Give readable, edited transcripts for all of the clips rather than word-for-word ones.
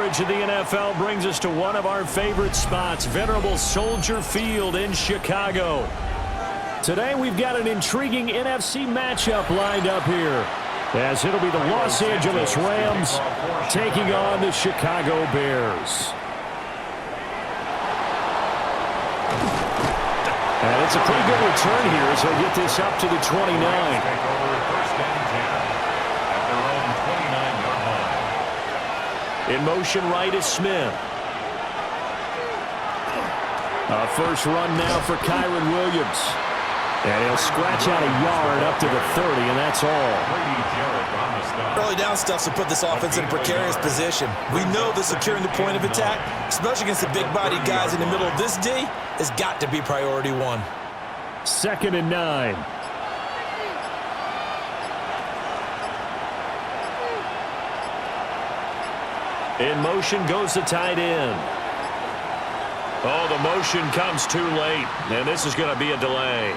coverage of the NFL brings us to one of our favorite spots, venerable Soldier Field in Chicago. Today we've got an intriguing NFC matchup lined up here, as it'll be the Los Angeles Rams taking on the Chicago Bears. And it's a pretty good return here as they'll get this up to the 29. In motion right is Smith. A first run now for Kyron Williams. And he'll scratch out a yard up to the 30, and that's all. Early down stuff to put this offense in a precarious position. We know that securing the point of attack, especially against the big-bodied guys in the middle of this D, has got to be priority one. 2nd and 9. In motion goes the tight end. Oh, the motion comes too late, and this is going to be a delay.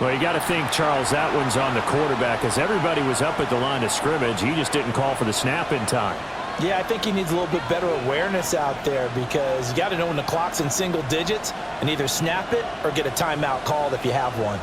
Well, you got to think, Charles, that one's on the quarterback, as everybody was up at the line of scrimmage. He just didn't call for the snap in time. Yeah, I think he needs a little bit better awareness out there, because you got to know when the clock's in single digits and either snap it or get a timeout called if you have one.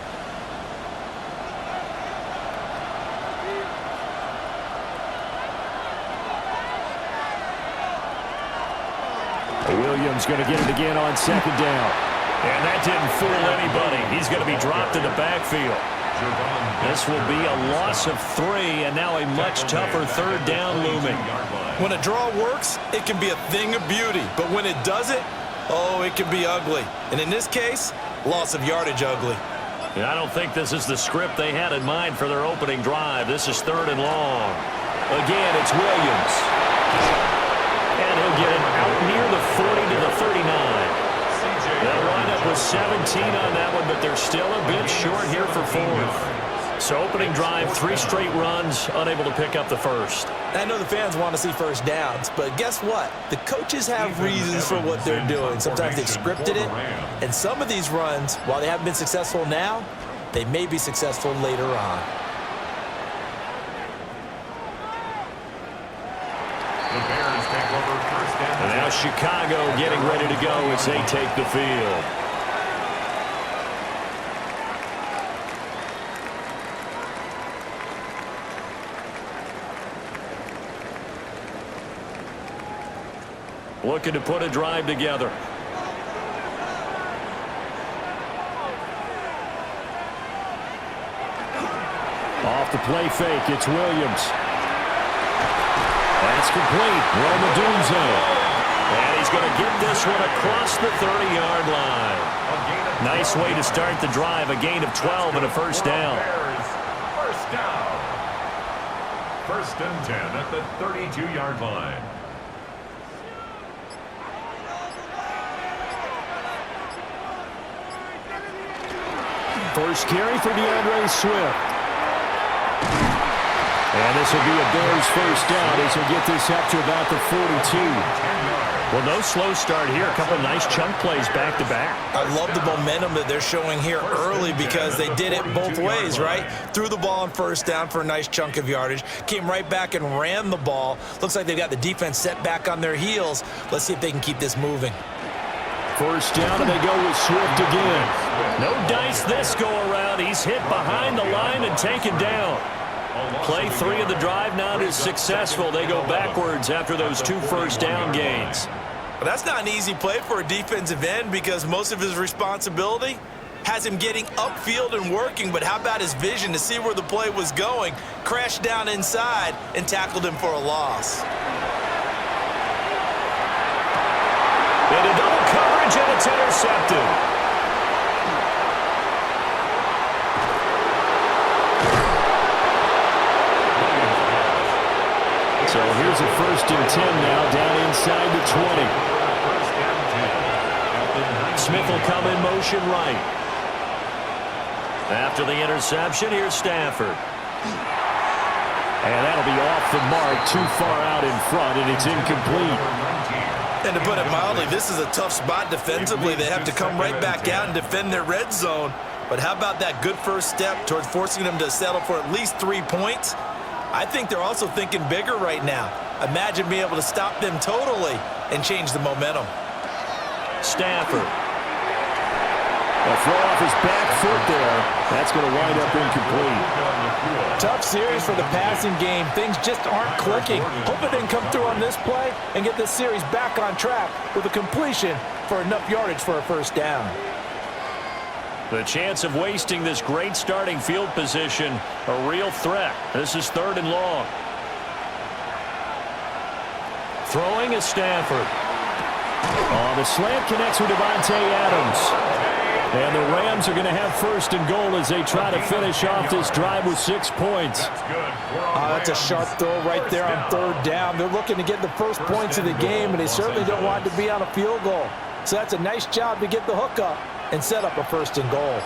Williams going to get it again on 2nd down. And that didn't fool anybody. He's going to be dropped in the backfield. This will be a loss of 3, and now a much tougher 3rd down looming. When a draw works, it can be a thing of beauty. But when it doesn't, oh, it can be ugly. And in this case, loss of yardage ugly. And I don't think this is the script they had in mind for their opening drive. This is 3rd and long. Again, it's Williams. And he'll get it out near the 40 to the 39. They'll wind up with 17 on that one, but they're still a bit short here for 4th. So opening drive, 3 straight runs, unable to pick up the first. I know the fans want to see first downs, but guess what? The coaches have reasons for what they're doing. Sometimes they've scripted it, and some of these runs, while they haven't been successful now, they may be successful later on. And now Chicago getting ready to go as they take the field. Looking to put a drive together. Off the play fake, it's Williams. That's complete. Romadunzo. And he's going to get this one across the 30-yard line. Nice way to start the drive. A gain of 12 and a first down. First down. 1st and 10 at the 32-yard line. First carry for DeAndre Swift. And this will be a Bears first down as he'll get this up to about the 42. Well, no slow start here. A couple of nice chunk plays back-to-back. I love the momentum that they're showing here early, because they did it both ways, right? Threw the ball on first down for a nice chunk of yardage. Came right back and ran the ball. Looks like they've got the defense set back on their heels. Let's see if they can keep this moving. First down, and they go with Swift again. No dice this go-around. He's hit behind the line and taken down. Play 3 of the drive now is successful. They go backwards after those 2 first down gains. Well, that's not an easy play for a defensive end, because most of his responsibility has him getting upfield and working. But how about his vision to see where the play was going? Crashed down inside and tackled him for a loss. Into double coverage, and it's intercepted. So here's a 1st and 10 now, down inside the 20. Smith will come in motion right. After the interception, here's Stafford. And that'll be off the mark, too far out in front, and it's incomplete. And to put it mildly, this is a tough spot defensively. They have to come right back out and defend their red zone. But how about that good first step towards forcing them to settle for at least 3 points? I think they're also thinking bigger right now. Imagine being able to stop them totally and change the momentum. Stafford. A throw off his back foot there. That's going to wind up incomplete. Tough series for the passing game. Things just aren't clicking. Hope they can come through on this play and get this series back on track with a completion for enough yardage for a first down. The chance of wasting this great starting field position, a real threat. This is 3rd and long. Throwing is Stafford. Oh, the slant connects with Devontae Adams. And the Rams are going to have 1st and goal as they try to finish off this drive with 6 points. That's a sharp throw right there on 3rd down. They're looking to get the first points of the game, and they certainly don't want it to be on a field goal. So that's a nice job to get the hook up and set up a 1st and goal.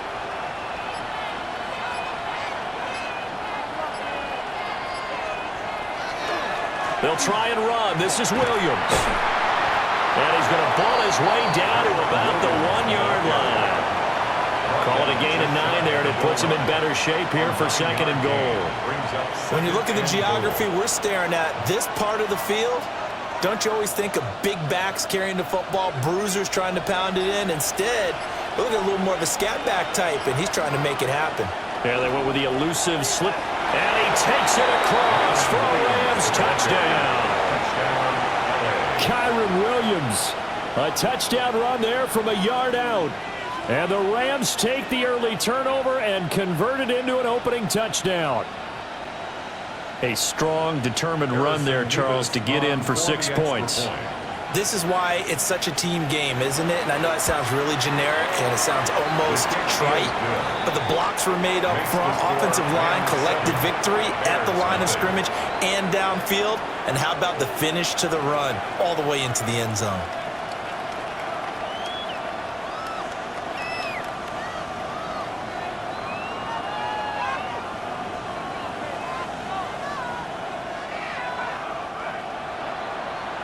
They'll try and run. This is Williams. And he's going to ball his way down to about the 1-yard line. Call it a gain of 9 there, and it puts him in better shape here for 2nd and goal. When you look at the geography we're staring at, this part of the field, don't you always think of big backs carrying the football, bruisers trying to pound it in? Instead, look at a little more of a scat back type, and he's trying to make it happen. Yeah, they went with the elusive slip, and he takes it across for a Rams touchdown. Kyron Williams, a touchdown run there from a yard out. And the Rams take the early turnover and convert it into an opening touchdown. A strong, determined run there, Charles, to get in for 6 points. This is why it's such a team game, isn't it? And I know that sounds really generic and it sounds almost trite, but the blocks were made up front. Offensive line collected victory at the line of scrimmage and downfield. And how about the finish to the run all the way into the end zone?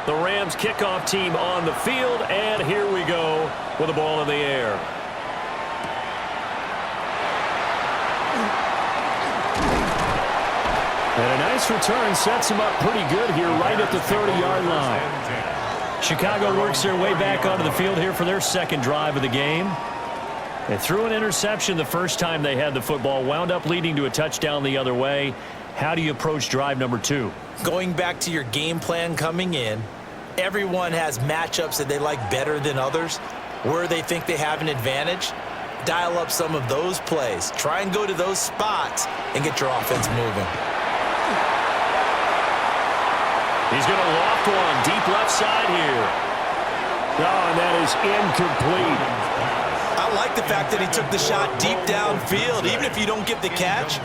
The Rams kickoff team on the field, and here we go with the ball in the air. And a nice return sets him up pretty good here right at the 30-yard line. Chicago works their way back onto the field here for their 2nd drive of the game. They threw an interception the first time they had the football, wound up leading to a touchdown the other way. How do you approach drive number 2? Going back to your game plan coming in, everyone has matchups that they like better than others. Where they think they have an advantage, dial up some of those plays. Try and go to those spots and get your offense moving. He's going to loft one deep left side here. Oh, and that is incomplete. I like the fact that he took the shot deep downfield. Even if you don't get the catch,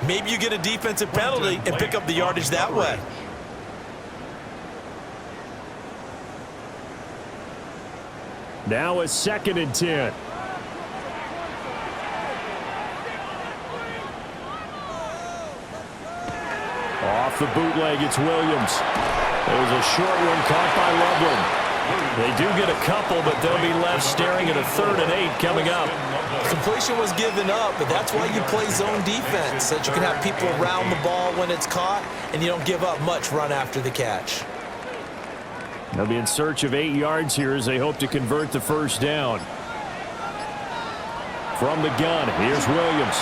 maybe you get a defensive penalty and pick up the yardage that way. Now a 2nd and 10. Off the bootleg, it's Williams. There's a short one caught by Loveland. They do get a couple, but they'll be left staring at a 3rd and 8 coming up. Completion was given up, but that's why you play zone defense, so that you can have people around the ball when it's caught, and you don't give up much run after the catch. They'll be in search of 8 yards here as they hope to convert the first down. From the gun, here's Williams.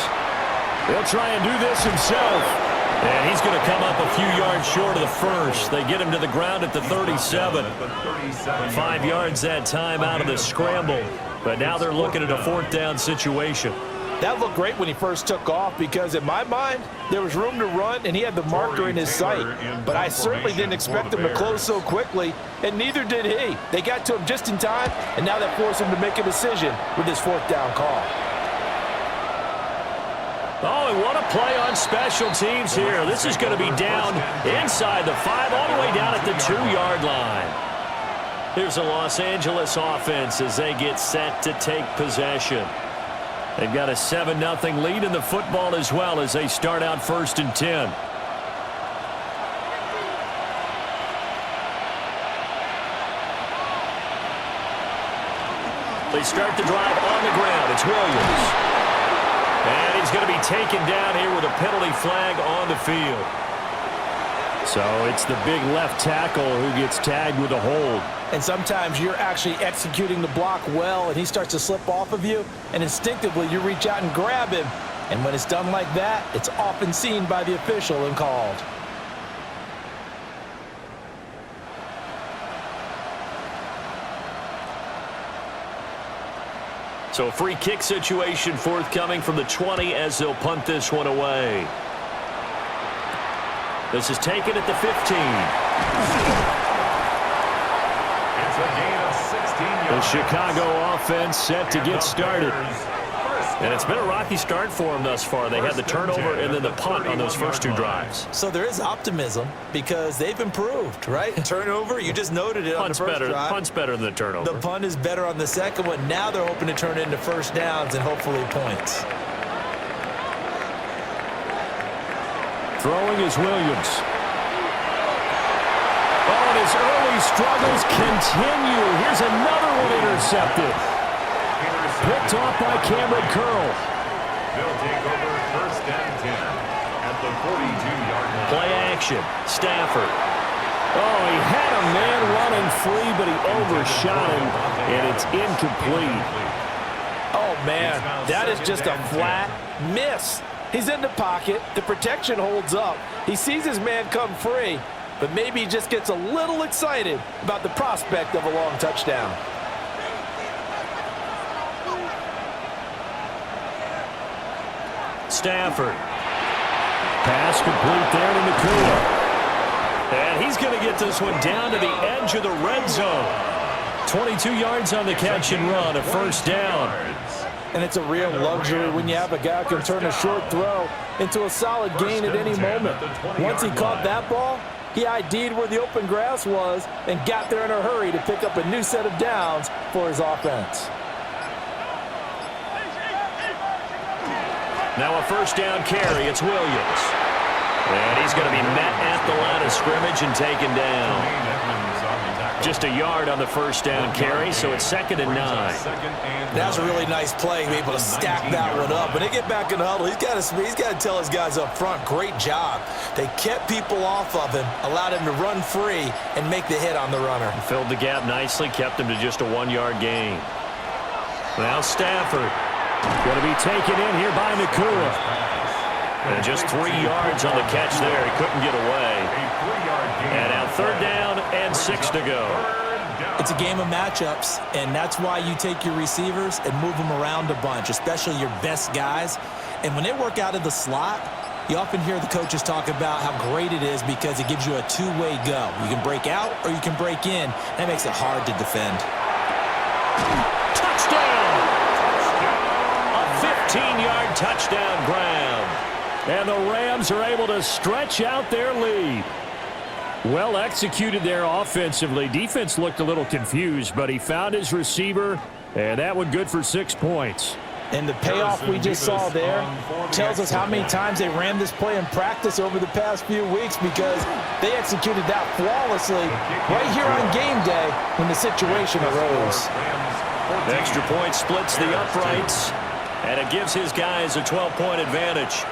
He'll try and do this himself. And he's going to come up a few yards short of the first. They get him to the ground at the 37. 5 yards that time out of the scramble. But now they're looking at a 4th down situation. That looked great when he first took off because, in my mind, there was room to run and he had the marker in his sight. But I certainly didn't expect him to close so quickly, and neither did he. They got to him just in time, and now that forced him to make a decision with his 4th down call. Oh, and what a play on special teams here. This is going to be down inside the 5, all the way down at the 2-yard line. Here's the Los Angeles offense as they get set to take possession. They've got a 7-0 lead in the football as well as they start out 1st and 10. They start the drive on the ground. It's Williams. And he's going to be taken down here with a penalty flag on the field. So it's the big left tackle who gets tagged with a hold. And sometimes you're actually executing the block well, and he starts to slip off of you, and instinctively you reach out and grab him. And when it's done like that, it's often seen by the official and called. So a free kick situation forthcoming from the 20 as they'll punt this one away. This is taken at the 15. It's a gain of 16 yards. The Chicago offense set to get started. And it's been a rocky start for them thus far. They had the turnover and then the punt on those first two drives. So there is optimism because they've improved, right? Turnover, you just noted it on the first drive. Punt's better than the turnover. The punt is better on the second one. Now they're hoping to turn it into first downs and hopefully points. Throwing is Williams. Oh, and his early struggles continue. Here's another one intercepted. Picked off by Cameron Curl. They'll take over first and 10 at the 42-yard line. Play action. Stafford. Oh, he had a man running free, but he overshot him, and it's incomplete. Oh, man, that is just a flat miss. He's in the pocket. The protection holds up. He sees his man come free, but maybe he just gets a little excited about the prospect of a long touchdown. Stafford. Pass complete there to Nakua. And he's going to get this one down to the edge of the red zone. 22 yards on the catch and run, a first down. And it's a real luxury when you have a guy who can turn a short throw into a solid gain at any moment. Once he caught that ball, he ID'd where the open grass was and got there in a hurry to pick up a new set of downs for his offense. Now a first down carry. It's Williams. And he's going to be met at the line of scrimmage and taken down. Just a yard on the first down carry, so it's 2nd and 9. That's a really nice play, be able to stack that one up. When they get back in the huddle, he's got to tell his guys up front, great job. They kept people off of him, allowed him to run free, and make the hit on the runner. Filled the gap nicely, kept him to just a 1-yard gain. Now Stafford. Going to be taken in here by Nakua. And just 3 yards on the catch there. He couldn't get away. And now 3rd down and 6 to go. It's a game of matchups, and that's why you take your receivers and move them around a bunch, especially your best guys. And when they work out of the slot, you often hear the coaches talk about how great it is because it gives you a two-way go. You can break out or you can break in. That makes it hard to defend. Touchdown! A 15-yard touchdown ground. And the Rams are able to stretch out their lead. Well executed there offensively. Defense looked a little confused, but he found his receiver, and that one good for 6 points. And the payoff we just saw there tells us how many times they ran this play in practice over the past few weeks because they executed that flawlessly right here on game day when the situation arose. The extra point splits the uprights, and it gives his guys a 12-point advantage.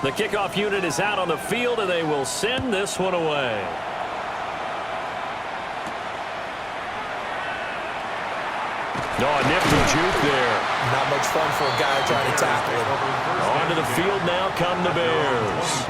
The kickoff unit is out on the field, and they will send this one away. Oh, a nifty juke there. Not much fun for a guy trying to tackle it. Onto the field now come the Bears.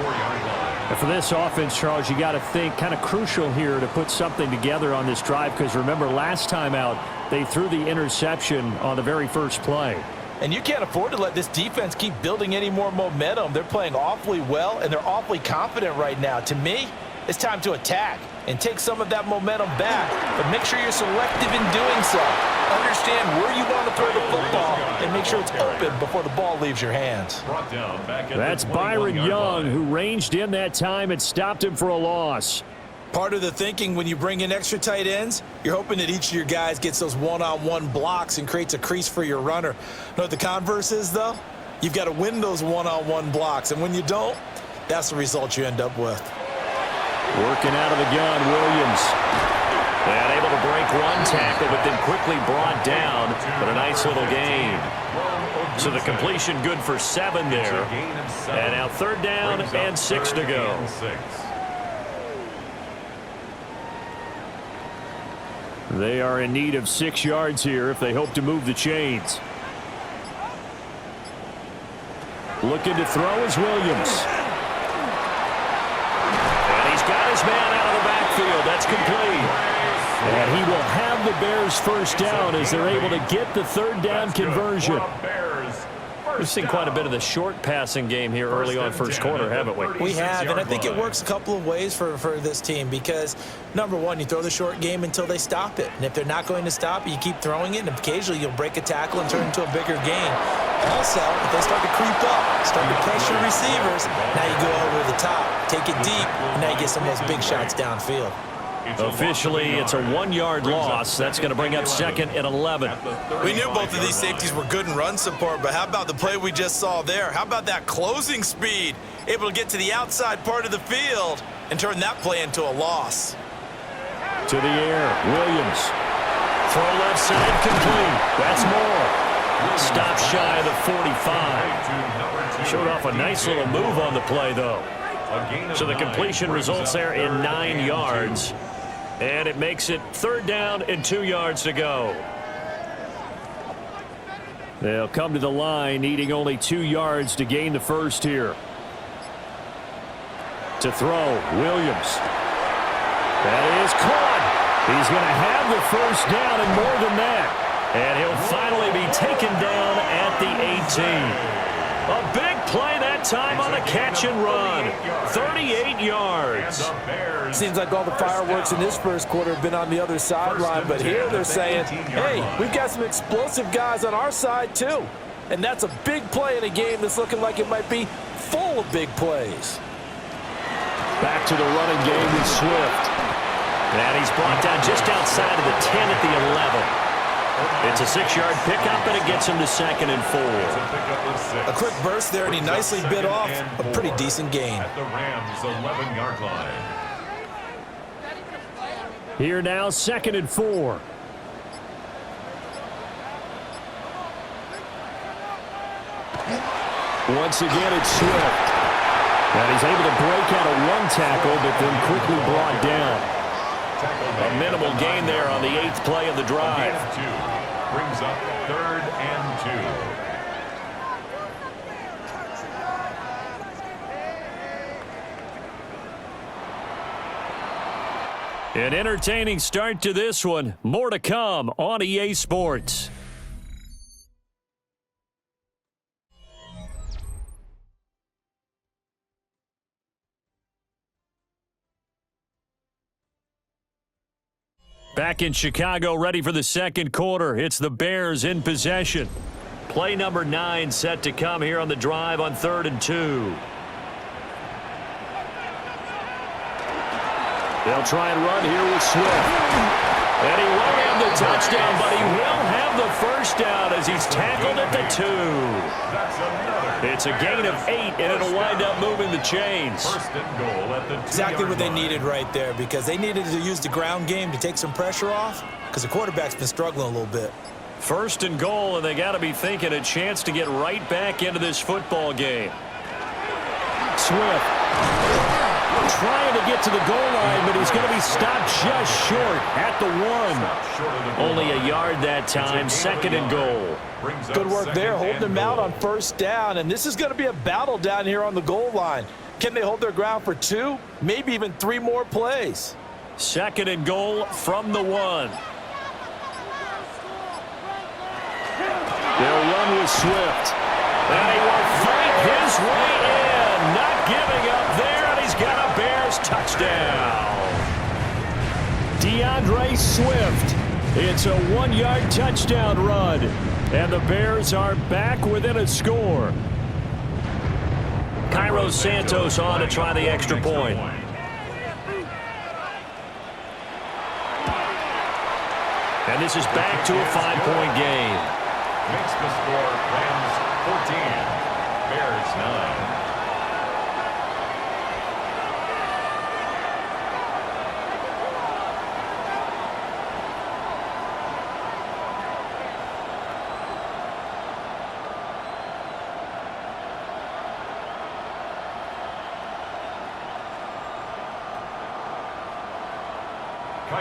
And for this offense, Charles, you got to think kind of crucial here to put something together on this drive because remember last time out they threw the interception on the very first play. And you can't afford to let this defense keep building any more momentum. They're playing awfully well, and they're awfully confident right now. To me, it's time to attack and take some of that momentum back, but make sure you're selective in doing so. Understand where you want to throw the football and make sure it's open before the ball leaves your hands. That's Byron Young who ranged in that time and stopped him for a loss. Part of the thinking when you bring in extra tight ends, you're hoping that each of your guys gets those one-on-one blocks and creates a crease for your runner. Know what the converse is, though? You've got to win those one-on-one blocks, and when you don't, that's the result you end up with. Working out of the gun, Williams. And able to break one tackle, but then quickly brought down. But a nice little gain. So the completion good for 7 there. And now 3rd down and 6 to go. They are in need of 6 yards here if they hope to move the chains. Looking to throw is Williams. And he's got his man out of the backfield. That's complete. And he will have the Bears first down as they're able to get the 3rd down conversion. We've seen quite a bit of the short passing game here early on first quarter, haven't we? We have, and I think it works a couple of ways for this team because, number one, you throw the short game until they stop it. And if they're not going to stop it, you keep throwing it, and occasionally you'll break a tackle and turn it into a bigger gain. Also, if they start to creep up, start to pressure receivers, now you go over the top, take it deep, and now you get some of those big shots downfield. Officially, it's a 1-yard loss. That's going to bring up 2nd and 11. We knew both of these safeties were good in run support, but how about the play we just saw there? How about that closing speed? Able to get to the outside part of the field and turn that play into a loss. To the air, Williams. Throw left side, complete. That's more. Stop shy of the 45. Showed off a nice little move on the play, though. So the completion results there in 9 yards. And it makes it 3rd down and 2 yards to go. They'll come to the line needing only 2 yards to gain the first here. To throw, Williams. That is caught. He's going to have the first down and more than that. And he'll finally be taken down at the 18. A big play that time on the catch and run. 38 yards. Seems like all the fireworks in this first quarter have been on the other sideline, but here they're saying, hey, we've got some explosive guys on our side too. And that's a big play in a game that's looking like it might be full of big plays. Back to the running game with Swift. And he's brought down just outside of the 10 at the 11. It's a 6-yard pickup, and it gets him to 2nd and 4. A quick burst there, and he nicely bit off a pretty decent gain. At the Rams' 11-yard line. Here now, 2nd and 4. Once again, it's Swift. And he's able to break out of one tackle, but then quickly brought down. A minimal gain there on the 8th play of the drive. Brings up 3rd and 2. An entertaining start to this one. More to come on EA Sports. Back in Chicago, ready for the second quarter. It's the Bears in possession. Play number 9 set to come here on the drive on 3rd and 2. They'll try and run here with Swift. And he won't have the touchdown, but he will have the first down as he's tackled at the 2. It's a gain of 8, and it'll wind up moving the chains. First and goal at the 2-yard Exactly what they line. needed right there because they needed to use the ground game to take some pressure off because the quarterback's been struggling a little bit. First and goal, and they got to be thinking a chance to get right back into this football game. Swift trying to get to the goal line, but he's going to be stopped just short at the 1. Only a yard that time, 2nd and goal. Good work there, holding them out on first down, and this is going to be a battle down here on the goal line. Can they hold their ground for 2, maybe even 3 more plays? 2nd and goal from the 1. They'll run with Swift. And he will fight his way in. Not giving up there, and he's got a Bears touchdown. DeAndre Swift. It's a 1-yard touchdown run. And the Bears are back within a score. Cairo Santos on to try the extra point. And this is back to a 5-point game. Makes the score Rams 14, Bears 9.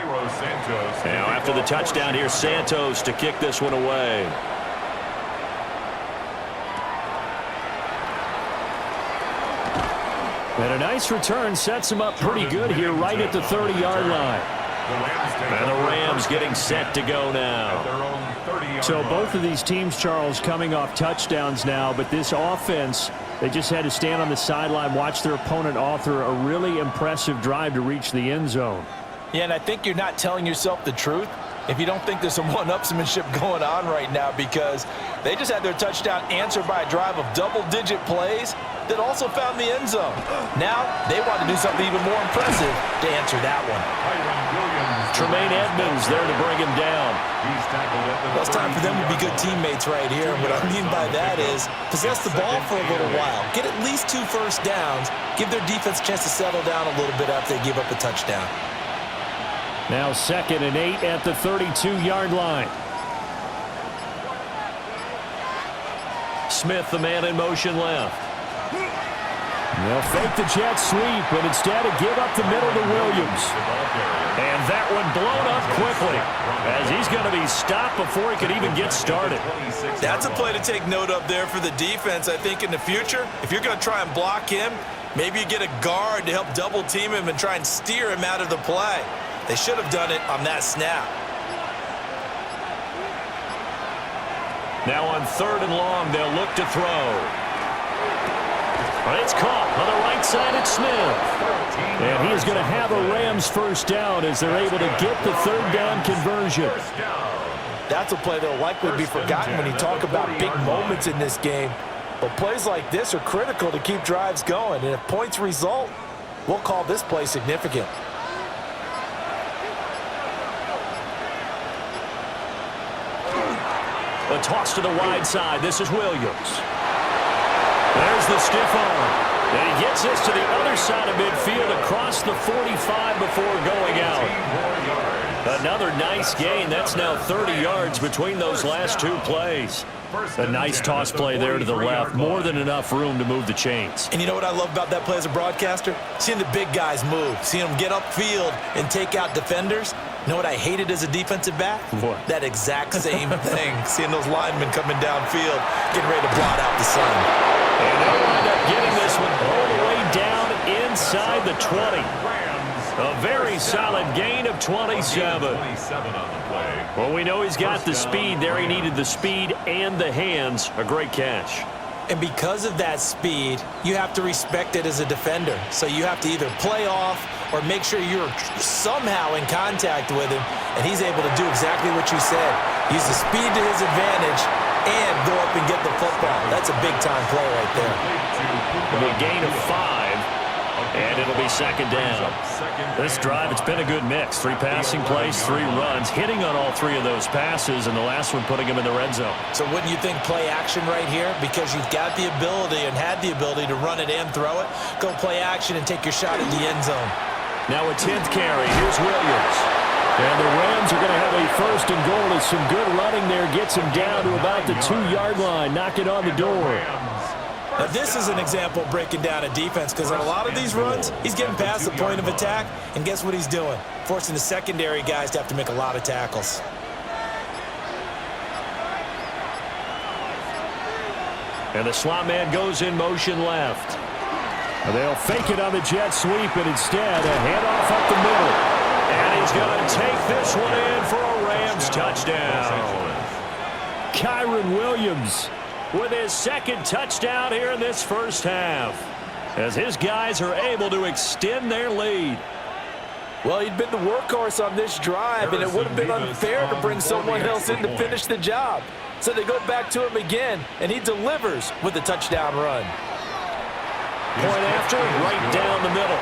Now after the touchdown, here's Santos to kick this one away. And a nice return sets him up pretty good here right at the 30-yard line. And the Rams getting set to go now. So both of these teams, Charles, coming off touchdowns now, but this offense, they just had to stand on the sideline, watch their opponent author a really impressive drive to reach the end zone. Yeah, and I think you're not telling yourself the truth if you don't think there's some one-upsmanship going on right now, because they just had their touchdown answered by a drive of double-digit plays that also found the end zone. Now they want to do something even more impressive to answer that one. Tremaine Edmonds there to bring him down. Well, it's time for them to be good teammates right here. And what I mean by that is possess the ball for a little while. Get at least 2 first downs. Give their defense a chance to settle down a little bit after they give up a touchdown. Now 2nd and 8 at the 32-yard line. Smith, the man in motion left. They'll fake the jet sweep, but instead give up the middle to Williams. And that one blown up quickly as he's going to be stopped before he could even get started. That's a play to take note of there for the defense. I think in the future, if you're going to try and block him, maybe you get a guard to help double team him and try and steer him out of the play. They should have done it on that snap. Now on 3rd and long, they'll look to throw. But it's caught on the right side at Smith. And he is going to have a Rams first down as they're able to get the 3rd down conversion. That's a play that will likely be forgotten when you talk about big moments in this game. But plays like this are critical to keep drives going. And if points result, we'll call this play significant. A toss to the wide side. This is Williams. There's the stiff arm. And he gets this to the other side of midfield across the 45 before going out. Another nice gain. That's now 30 yards between those last 2 plays. A nice toss play there to the left. More than enough room to move the chains. And you know what I love about that play as a broadcaster? Seeing the big guys move. Seeing them get upfield and take out defenders. You know what I hated as a defensive back? What? That exact same thing. Seeing those linemen coming downfield, getting ready to blot out the sun. And they'll wind up getting this one all the way down inside the 20. A very solid gain of 27. Well, we know he's got the speed there. He needed the speed and the hands. A great catch. And because of that speed, you have to respect it as a defender. So you have to either play off or make sure you're somehow in contact with him, and he's able to do exactly what you said. Use the speed to his advantage and go up and get the football. That's a big-time play right there. A gain of 5, and it'll be 2nd down. This drive, it's been a good mix. 3 passing plays, 3 runs, hitting on all 3 of those passes, and the last one putting him in the red zone. So wouldn't you think play action right here? Because you've got the ability and had the ability to run it and throw it. Go play action and take your shot at the end zone. Now a 10th carry. Here's Williams. And the Rams are going to have a 1st and goal as some good running there gets him down to about the 2-yard line. Knock it on the door. Now, this is an example of breaking down a defense, because on a lot of these runs, he's getting past the point of attack, and guess what he's doing? Forcing the secondary guys to have to make a lot of tackles. And the slot man goes in motion left. They'll fake it on the jet sweep, and instead a handoff up the middle. And he's going to take this one in for a Rams touchdown. Kyron Williams with his 2nd touchdown here in this first half, as his guys are able to extend their lead. Well, he'd been the workhorse on this drive, and it would have been unfair to bring someone else in to finish the job. So they go back to him again, and he delivers with a touchdown run. Point after, right down the middle.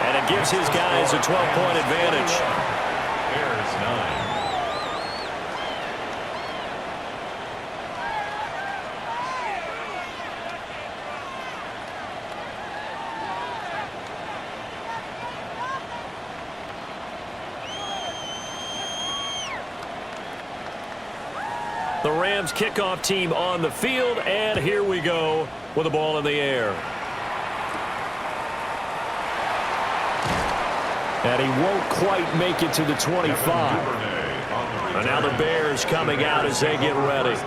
And it gives his guys a 12-point advantage. Bears 9. The Rams kickoff team on the field, and here we go with the ball in the air. And he won't quite make it to the 25. And now the Bears coming out as they get ready.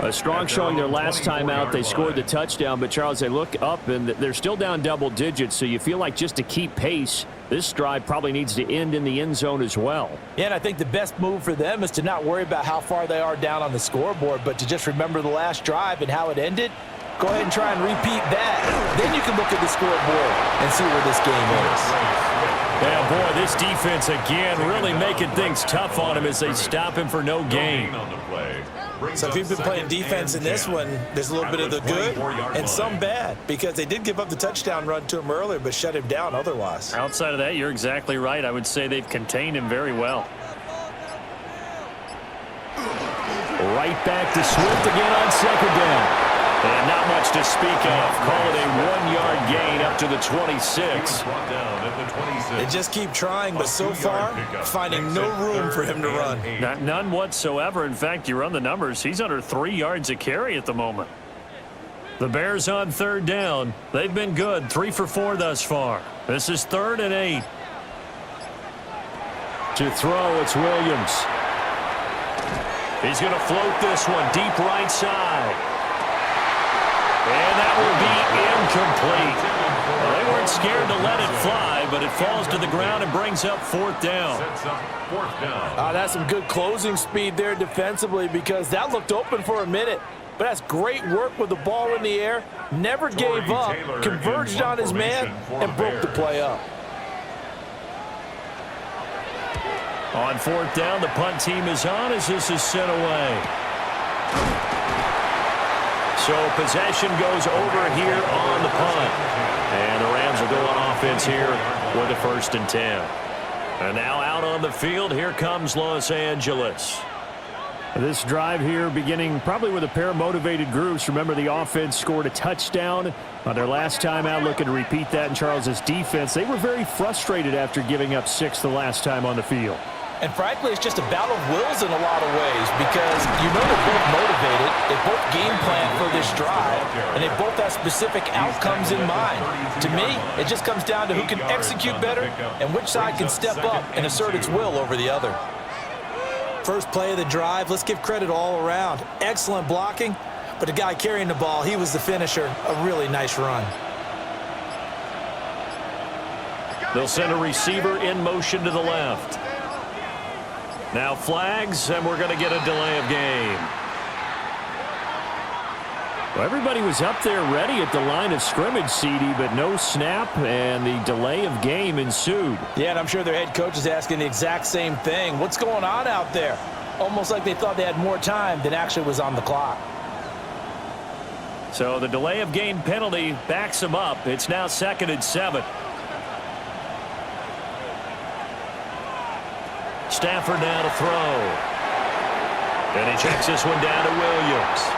A strong showing their last time out. They scored the touchdown, but Charles, they look up and they're still down double digits, so you feel like just to keep pace, this drive probably needs to end in the end zone as well. Yeah, and I think the best move for them is to not worry about how far they are down on the scoreboard, but to just remember the last drive and how it ended. Go ahead and try and repeat that. Then you can look at the scoreboard and see where this game is. Yeah, boy, this defense again really making things tough on him as they stop him for no gain. So if you've been playing defense in this one, there's a little bit of the good and some bad, because they did give up the touchdown run to him earlier but shut him down otherwise. Outside of that, you're exactly right. I would say they've contained him very well. Right back to Swift again on second down. And not much to speak of. Call it a 1-yard gain up to the 26. They just keep trying, but so far, finding no room for him to run. None whatsoever. In fact, you run the numbers, he's under 3 yards a carry at the moment. The Bears on third down. They've been good, 3 for 4 thus far. This is 3rd and 8. To throw, it's Williams. He's going to float this one deep right side. And that will be incomplete. Well, they weren't scared to let it fly, but it falls to the ground and brings up 4th down. That's some good closing speed there defensively, because that looked open for a minute. But that's great work with the ball in the air. Never gave up, converged on his man, and broke the play up. On 4th down, the punt team is on as this is sent away. So possession goes over here on the punt. And the Rams will go on offense here with a 1st and 10. And now out on the field, here comes Los Angeles. This drive here beginning probably with a pair of motivated groups. Remember, the offense scored a touchdown on their last time out. Looking to repeat that in Charles's defense. They were very frustrated after giving up 6 the last time on the field. And frankly, it's just a battle of wills in a lot of ways, because you know they're both motivated, they both game plan for this drive, and they both have specific outcomes in mind. To me, it just comes down to who can execute better and which side can step up and assert its will over the other. First play of the drive, let's give credit all around. Excellent blocking, but the guy carrying the ball, he was the finisher. A really nice run. They'll send a receiver in motion to the left. Now flags, and we're going to get a delay of game. Well, everybody was up there ready at the line of scrimmage, CD, but no snap, and the delay of game ensued. Yeah, and I'm sure their head coach is asking the exact same thing. What's going on out there? Almost like they thought they had more time than actually was on the clock. So the delay of game penalty backs them up. It's now 2nd and 7. Stafford now to throw. And he checks this one down to Williams.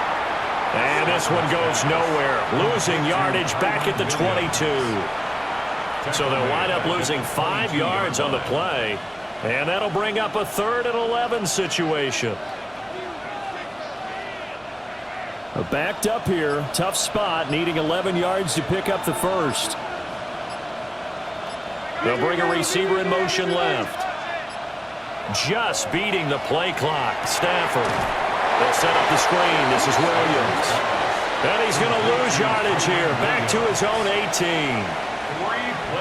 And this one goes nowhere. Losing yardage back at the 22. So they'll wind up losing 5 yards on the play. And that'll bring up a 3rd and 11 situation. Backed up here. Tough spot. Needing 11 yards to pick up the first. They'll bring a receiver in motion left. Just beating the play clock. Stafford. They'll set up the screen. This is Williams. And he's going to lose yardage here. Back to his own 18.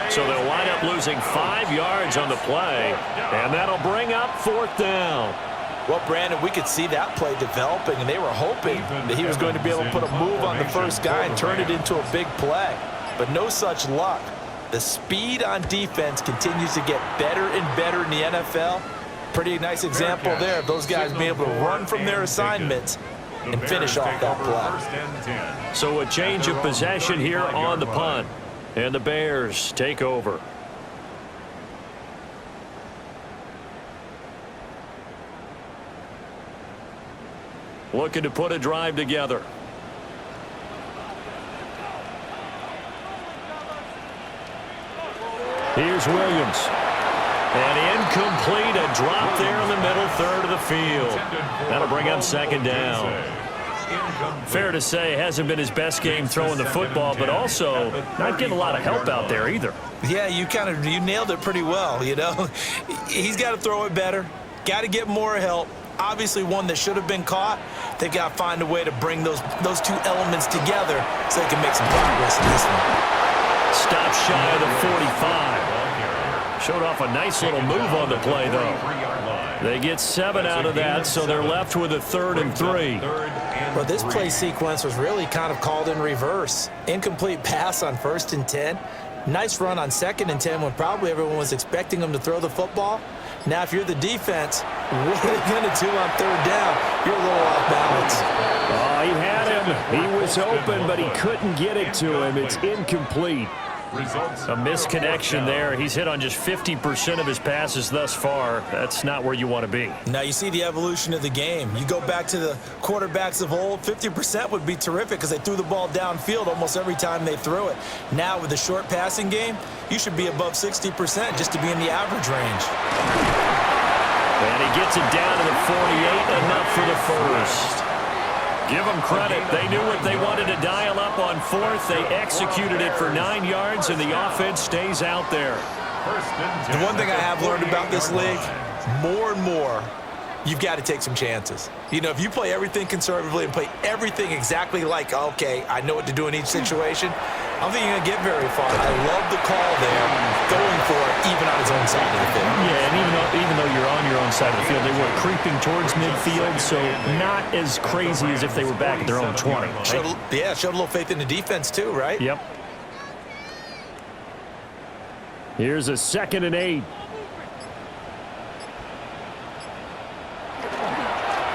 So they'll wind up losing 5 yards on the play. And that'll bring up 4th down. Well, Brandon, we could see that play developing, and they were hoping that he was going to be able to put a move on the first guy and turn it into a big play. But no such luck. The speed on defense continues to get better and better in the NFL. Pretty nice example there of those guys being able to run from their assignments and finish off that play. So a change of possession here on the punt. And the Bears take over. Looking to put a drive together. Here's Williams. And incomplete, a drop there in the middle third of the field. That'll bring up 2nd down. Fair to say, hasn't been his best game throwing the football, but also not getting a lot of help out there either. Yeah, you nailed it pretty well, you know. He's got to throw it better, got to get more help. Obviously one that should have been caught. They've got to find a way to bring those two elements together so they can make some progress in this one. Stop shy of the 45. Showed off a nice little move on the play, though. They get 7 out of that, so they're left with a 3rd and 3. Well, this play sequence was really kind of called in reverse. Incomplete pass on 1st and 10. Nice run on 2nd and 10 when probably everyone was expecting them to throw the football. Now, if you're the defense, what are they going to do on 3rd down? You're a little off balance. Oh, he had him. He was open, but he couldn't get it to him. It's incomplete. A misconnection there. He's hit on just 50% of his passes thus far. That's not where you want to be. Now you see the evolution of the game. You go back to the quarterbacks of old, 50% would be terrific because they threw the ball downfield almost every time they threw it. Now with the short passing game, you should be above 60% just to be in the average range. And he gets it down to the 48, enough for the first. Give them credit. They knew what they wanted to dial up on 4th. They executed it for 9 yards, and the offense stays out there. The one thing I have learned about this league, more and more, you've got to take some chances. You know, if you play everything conservatively and play everything exactly like, okay, I know what to do in each situation, I don't think you're going to get very far. I love the call there, going for it, even on his own side of the field. Yeah, and even though you're on your own side of the field, they were creeping towards midfield, so not as crazy as if they were back at their own 20. Right? Showed a little faith in the defense too, right? Yep. Here's a 2nd and 8.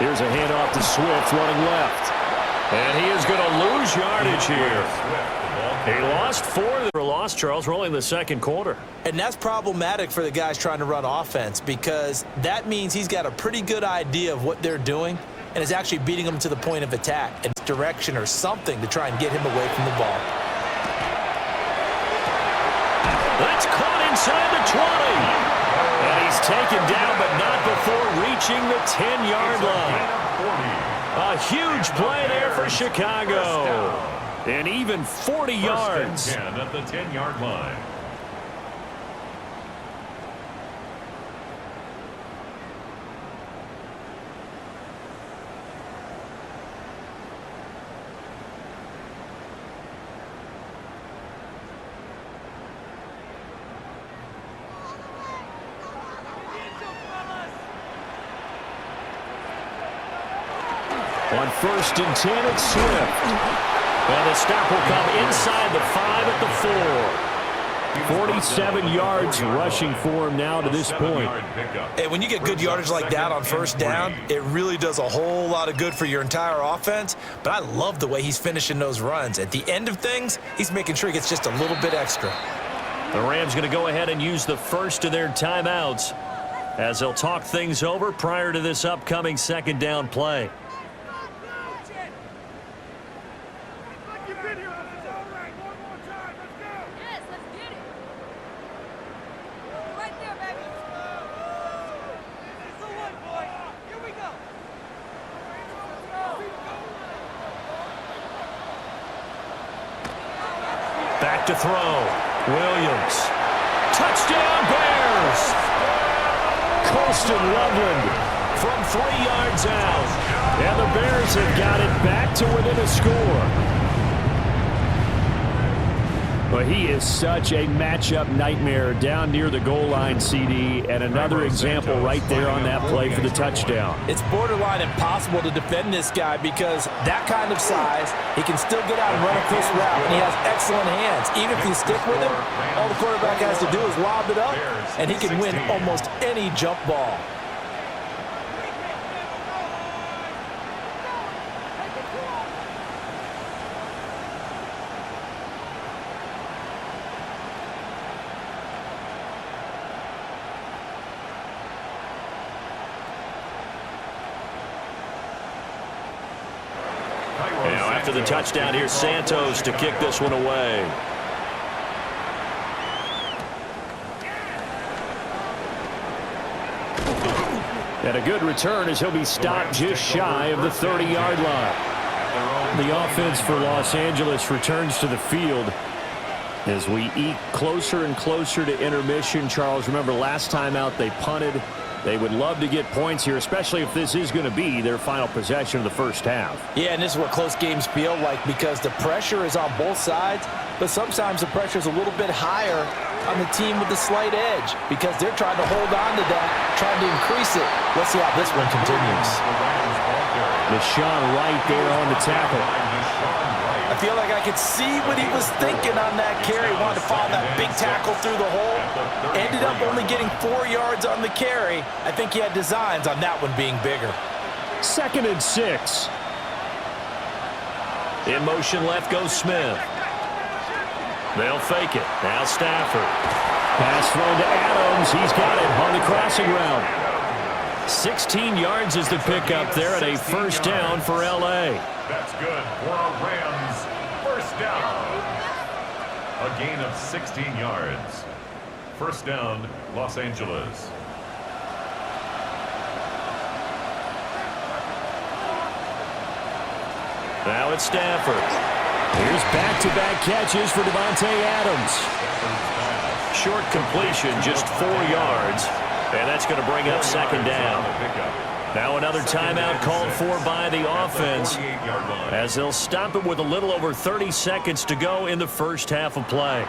Here's a handoff to Swift running left. And he is going to lose yardage here. He lost 4. They were lost, Charles, rolling the 2nd quarter. And that's problematic for the guys trying to run offense because that means he's got a pretty good idea of what they're doing and is actually beating them to the point of attack and direction or something to try and get him away from the ball. That's caught inside the 20. And he's taken down, but not before reaching the 10-yard line. A huge play there for Chicago. And even 40 yards. 10 at the 10-yard line. On 1st and 10, it's Swift. And the stop will come inside the 5 at the 4. 47 yards rushing for him now to this point. And when you get good yardage like that on 1st down, it really does a whole lot of good for your entire offense. But I love the way he's finishing those runs. At the end of things, he's making sure he gets just a little bit extra. The Rams going to go ahead and use the first of their timeouts as they'll talk things over prior to this upcoming 2nd down play. Back to throw. Williams. Touchdown, Bears! Colston Loveland From 3 yards out. and the Bears have got it back to within a score. But he is such a matchup nightmare down near the goal line, CD, and another example right there on that play for the touchdown. It's borderline impossible to defend this guy because that kind of size, he can still get out and run a crisp route, and he has excellent hands. Even if you stick with him, all the quarterback has to do is lob it up, and he can win almost any jump ball. After the touchdown, here's Santos to kick this one away. And a good return as he'll be stopped just shy of the 30-yard line. The offense for Los Angeles returns to the field. As we eke closer and closer to intermission, Charles, remember last time out they punted. They would love to get points here, especially if this is going to be their final possession of the first half. Yeah, and this is what close games feel like because the pressure is on both sides, but sometimes the pressure is a little bit higher on the team with the slight edge because they're trying to hold on to that, trying to increase it. Let's see how this one continues. Deshaun Wright there on the tackle. I feel like I could see what he was thinking on that carry. Wanted to follow that big tackle through the hole. Ended up only getting 4 yards on the carry. I think he had designs on that one being bigger. 2nd and 6. In motion left goes Smith. They'll fake it. Now Stafford. Pass thrown to Adams. He's got it on the crossing route. 16 yards is the pickup there, and a first down for L.A. That's good for a Rams first down. A gain of 16 yards. First down, Los Angeles. Now it's Stafford. Here's back-to-back catches for Devontae Adams. Short completion, just 4 yards. And that's going to bring up second down. Now another timeout called for by the offense as they'll stop it with a little over 30 seconds to go in the first half of play.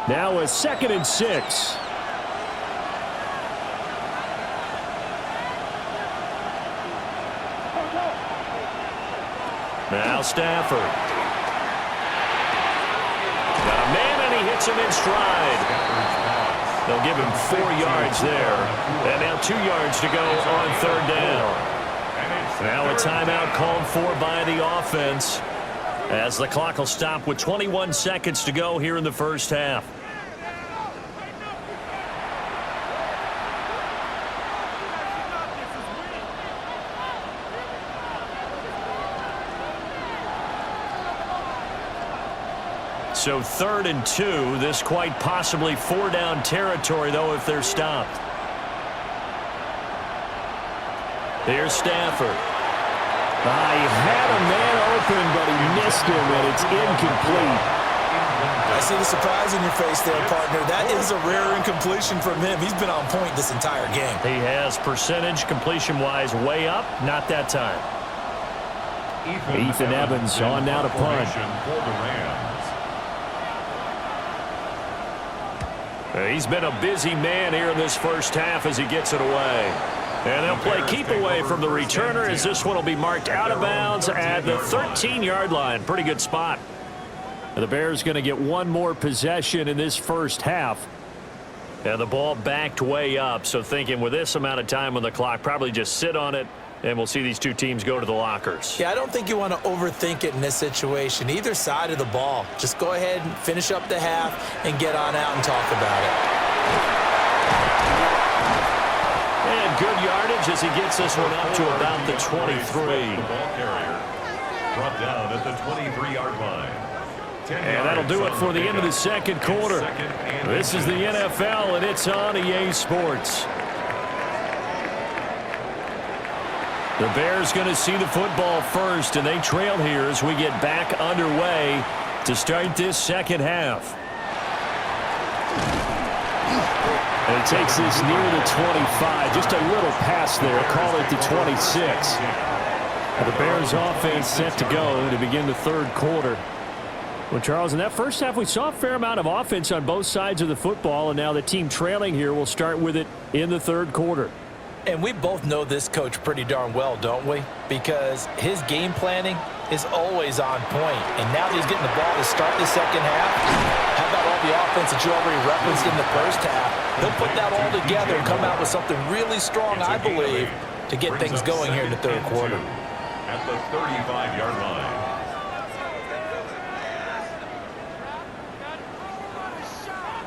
Now a 2nd and 6. Now Stafford. Got a man, and he hits him in stride. They'll give him 4 yards there. And now 2 yards to go on third down. Now a timeout called for by the offense as the clock will stop with 21 seconds to go here in the first half. So 3rd and 2. This quite possibly 4-down territory, though, if they're stopped. Here's Stafford. He had a man open, but he missed him, and it's incomplete. I see the surprise in your face there, partner. That is a rare incompletion from him. He's been on point this entire game. He has percentage completion-wise way up. Not that time. Ethan Evans on now to punt. For the Rams. He's been a busy man here in this first half as he gets it away. And they'll play keep away from the returner as this one will be marked out of bounds at the 13-yard line. Pretty good spot. The Bears going to get one more possession in this first half. And the ball backed way up, so thinking with this amount of time on the clock, probably just sit on it, and we'll see these two teams go to the lockers. Yeah, I don't think you want to overthink it in this situation. Either side of the ball. Just go ahead and finish up the half and get on out and talk about it. And good yardage as he gets this one up to about the 23. The ball carrier brought down at the 23-yard line. And that'll do it for the end of the second quarter. This is the NFL, and it's on EA Sports. The Bears going to see the football first, and they trail here as we get back underway to start this second half. And it takes this near the 25. Just a little pass there. Call it the 26. The Bears offense set to go to begin the third quarter. Well, Charles, in that first half, we saw a fair amount of offense on both sides of the football, and now the team trailing here will start with it in the third quarter. And we both know this coach pretty darn well, don't we? Because his game planning is always on point. And now that he's getting the ball to start the second half, how about all the offense that you already referenced in the first half? He'll put that all together and come out with something really strong, I believe, to get things going here in the third quarter. At the 35-yard line.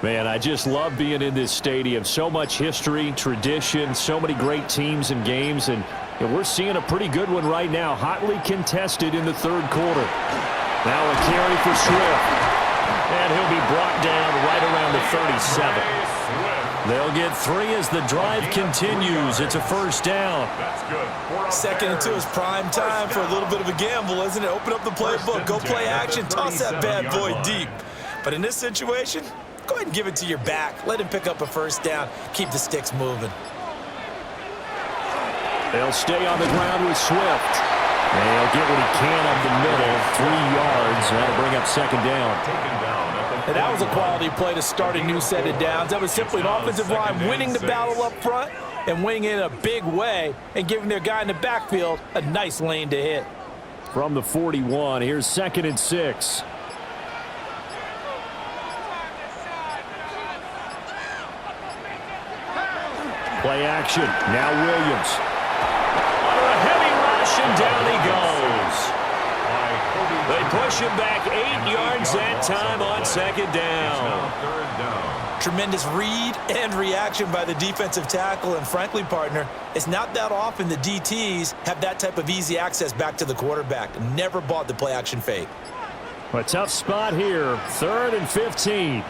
Man, I just love being in this stadium. So much history, tradition, so many great teams and games, and we're seeing a pretty good one right now. Hotly contested in the third quarter. Now a carry for Swift. And he'll be brought down right around the 37. They'll get 3 as the drive continues. It's a first down. That's good. 2nd and 2 is prime time for a little bit of a gamble, isn't it? Open up the playbook, go play action, toss that bad boy deep. But in this situation, go ahead and give it to your back. Let him pick up a first down. Keep the sticks moving. They'll stay on the ground with Swift. They'll get what he can up the middle, 3 yards. That'll bring up second down. And that was a quality play to start a new set of downs. That was simply an offensive line winning the battle up front and winning it in a big way and giving their guy in the backfield a nice lane to hit. From the 41, here's 2nd and 6. Play action. Now Williams. Under a heavy rush, and down he goes. They push him back 8 yards that time on second down. Tremendous read and reaction by the defensive tackle, and frankly, partner, it's not that often the DTs have that type of easy access back to the quarterback. Never bought the play action fake. A tough spot here. 3rd and 15.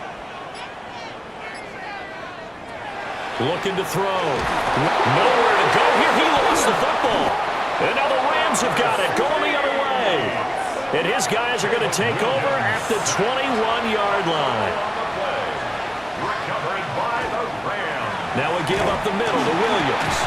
Looking to throw. Nowhere to go here. He lost the football. And now the Rams have got it. Going the other way. And his guys are going to take over at the 21-yard line. Recovered by the Rams. Now a give up the middle to Williams.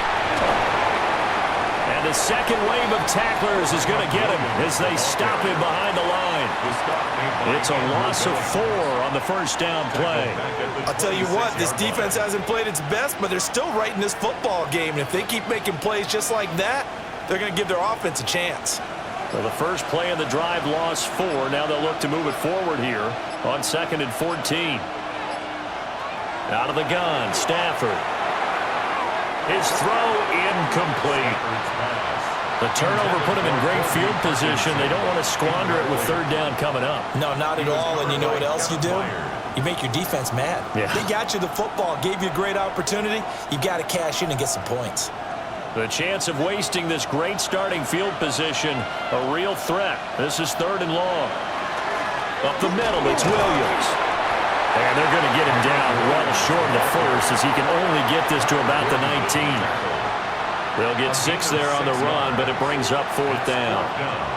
And the second wave of tacklers is going to get him as they stop him behind the line. It's a loss of 4 on the first down play. I'll tell you what, this defense hasn't played its best, but they're still right in this football game. And if they keep making plays just like that, they're going to give their offense a chance. So the first play of the drive lost 4. Now they'll look to move it forward here on 2nd and 14. Out of the gun, Stafford. His throw incomplete. The turnover put him in great field position. They don't want to squander it with 3rd down coming up. No, not at all. And you know what else you do? You make your defense mad. Yeah. They got you the football, gave you a great opportunity. You got to cash in and get some points. The chance of wasting this great starting field position, a real threat. This is 3rd and long. Up the middle, it's Williams. And they're going to get him down well short of the first as he can only get this to about the 19. They'll get 6 there on the run, but it brings up 4th down.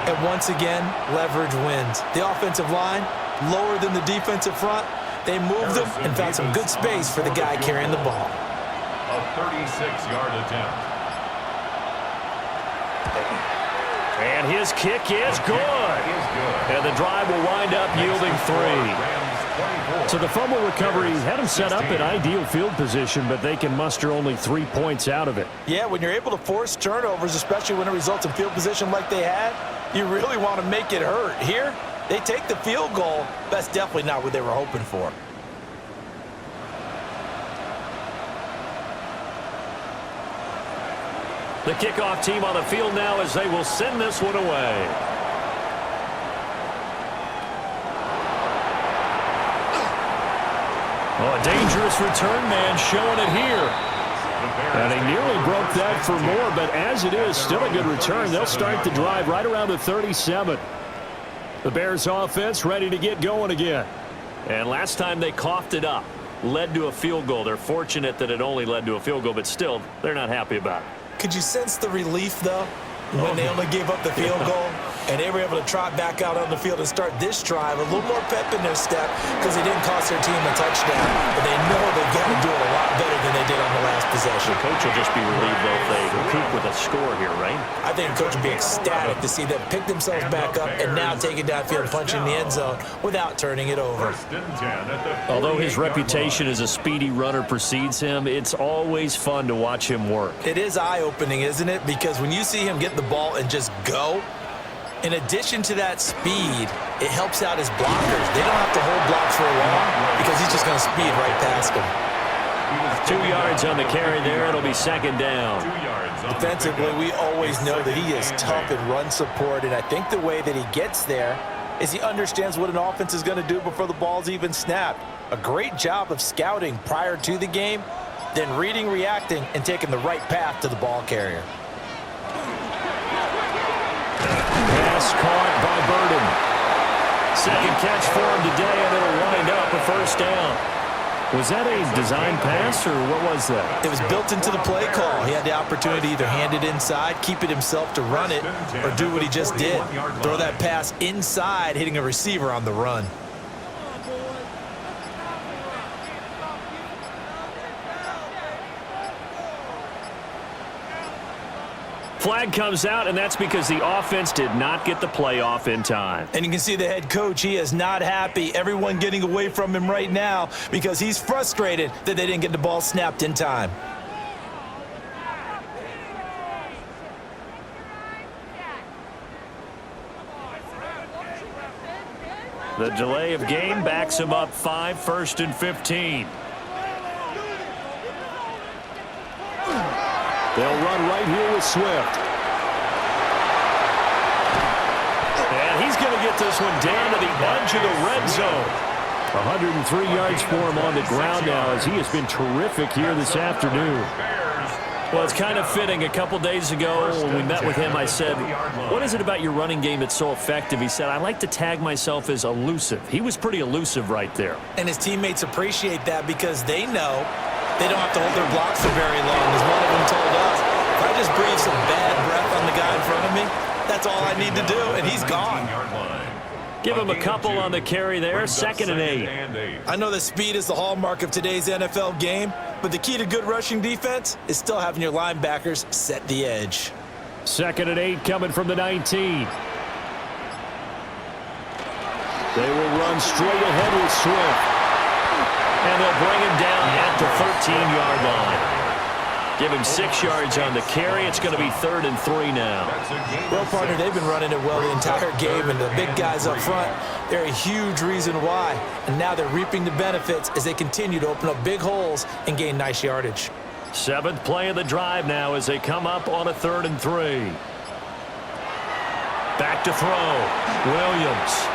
And once again, leverage wins. The offensive line, lower than the defensive front. They moved them and found some good space for the guy carrying the ball. A 36-yard attempt. And his kick is good. And the drive will wind up yielding 3. So the fumble recovery had him set up in ideal field position, but they can muster only 3 points out of it. Yeah, when you're able to force turnovers, especially when it results in field position like they had, you really want to make it hurt. Here, they take the field goal. That's definitely not what they were hoping for. The kickoff team on the field now as they will send this one away. Oh, a dangerous return man showing it here. And he nearly broke that for more, but as it is, still a good return. They'll start the drive right around the 37. The Bears offense ready to get going again. And last time they coughed it up, led to a field goal. They're fortunate that it only led to a field goal, but still, they're not happy about it. Could you sense the relief, though, when they only gave up the field goal and they were able to trot back out on the field and start this drive, a little more pep in their step because they didn't cost their team a touchdown, but they know they've got to do it a lot better than they did on the last possession. The coach will just be relieved, though, if they recoup with a score here, right? I think the coach will be ecstatic to see them pick themselves back up and now take it downfield and punch in the end zone without turning it over. Although his reputation as a speedy runner precedes him, it's always fun to watch him work. It is eye-opening, isn't it? Because when you see him get the ball and just go, in addition to that speed, it helps out his blockers. They don't have to hold blocks for long because he's just going to speed right past them. 2 yards on the carry there. It'll be second down. Defensively, we always know that he is tough in run support, and I think the way that he gets there is he understands what an offense is going to do before the ball's even snapped. A great job of scouting prior to the game, then reading, reacting, and taking the right path to the ball carrier. Pass caught by Burden. Second catch for him today, and it'll wind up a first down. Was that a design pass, or what was that? It was built into the play call. He had the opportunity to either hand it inside, keep it himself to run it, or do what he just did. Throw that pass inside, hitting a receiver on the run. Flag comes out, and that's because the offense did not get the playoff in time. And you can see the head coach, he is not happy. Everyone getting away from him right now because he's frustrated that they didn't get the ball snapped in time. The delay of game backs him up 5, 1st and 15. They'll run right here with Swift. And he's going to get this one down to the edge of the red zone. 103 yards for him on the ground now as he has been terrific here this afternoon. Well, it's kind of fitting. A couple days ago when we met with him, I said, what is it about your running game that's so effective? He said, I like to tag myself as elusive. He was pretty elusive right there. And his teammates appreciate that because they know they don't have to hold their blocks for very long. As one of them told us, if I just breathe some bad breath on the guy in front of me, that's all I need to do, and he's gone. Give him a couple on the carry there, 2nd and 8. I know that speed is the hallmark of today's NFL game, but the key to good rushing defense is still having your linebackers set the edge. 2nd and 8 coming from the 19. They will run straight ahead with Swift. And they'll bring him down at the 13-yard line. Give him 6 yards on the carry. It's going to be 3rd and 3 now. Well, partner, they've been running it well the entire game, and the big guys up front, they're a huge reason why. And now they're reaping the benefits as they continue to open up big holes and gain nice yardage. 7th play of the drive now as they come up on a 3rd and 3. Back to throw. Williams.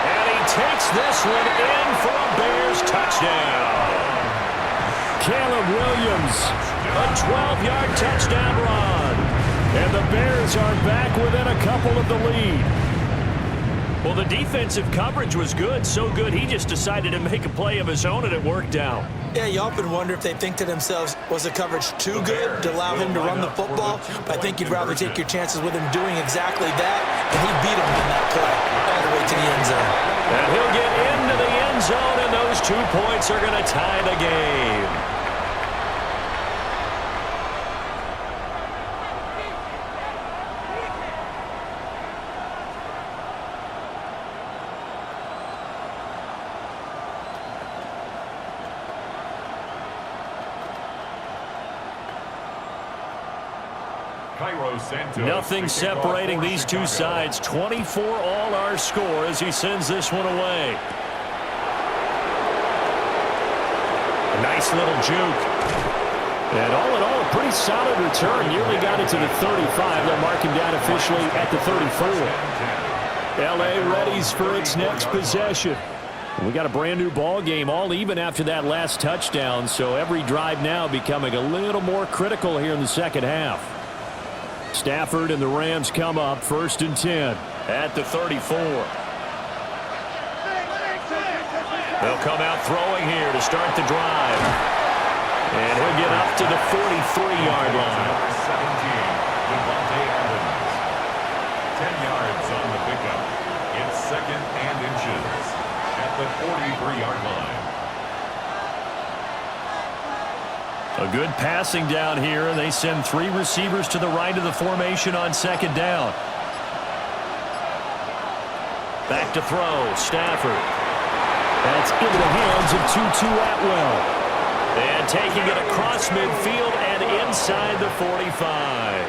And he takes this one in for a Bears touchdown. Caleb Williams, a 12-yard touchdown run. And the Bears are back within a couple of the lead. Well, the defensive coverage was good, so good he just decided to make a play of his own, and it worked out. Yeah, you often wonder if they think to themselves, was the coverage too good to allow him to run the football? But I think you'd rather take your chances with him doing exactly that, and he beat him on that play all the way to the end zone. And he'll get into the end zone, and those 2 points are going to tie the game. Nothing separating these two sides. 24 all our score as he sends this one away. A nice little juke. And all in all, a pretty solid return. Nearly got it to the 35. They'll mark him down officially at the 34. LA readies for its next possession. We got a brand new ball game, all even after that last touchdown. So every drive now becoming a little more critical here in the second half. Stafford and the Rams come up 1st and 10 at the 34. They'll come out throwing here to start the drive. And he'll get up to the 43-yard line. 10 yards on the pickup. It's 2nd and inches at the 43-yard line. A good passing down here, and they send 3 receivers to the right of the formation on 2nd down. Back to throw, Stafford. That's into the hands of Tutu Atwell. And taking it across midfield and inside the 45.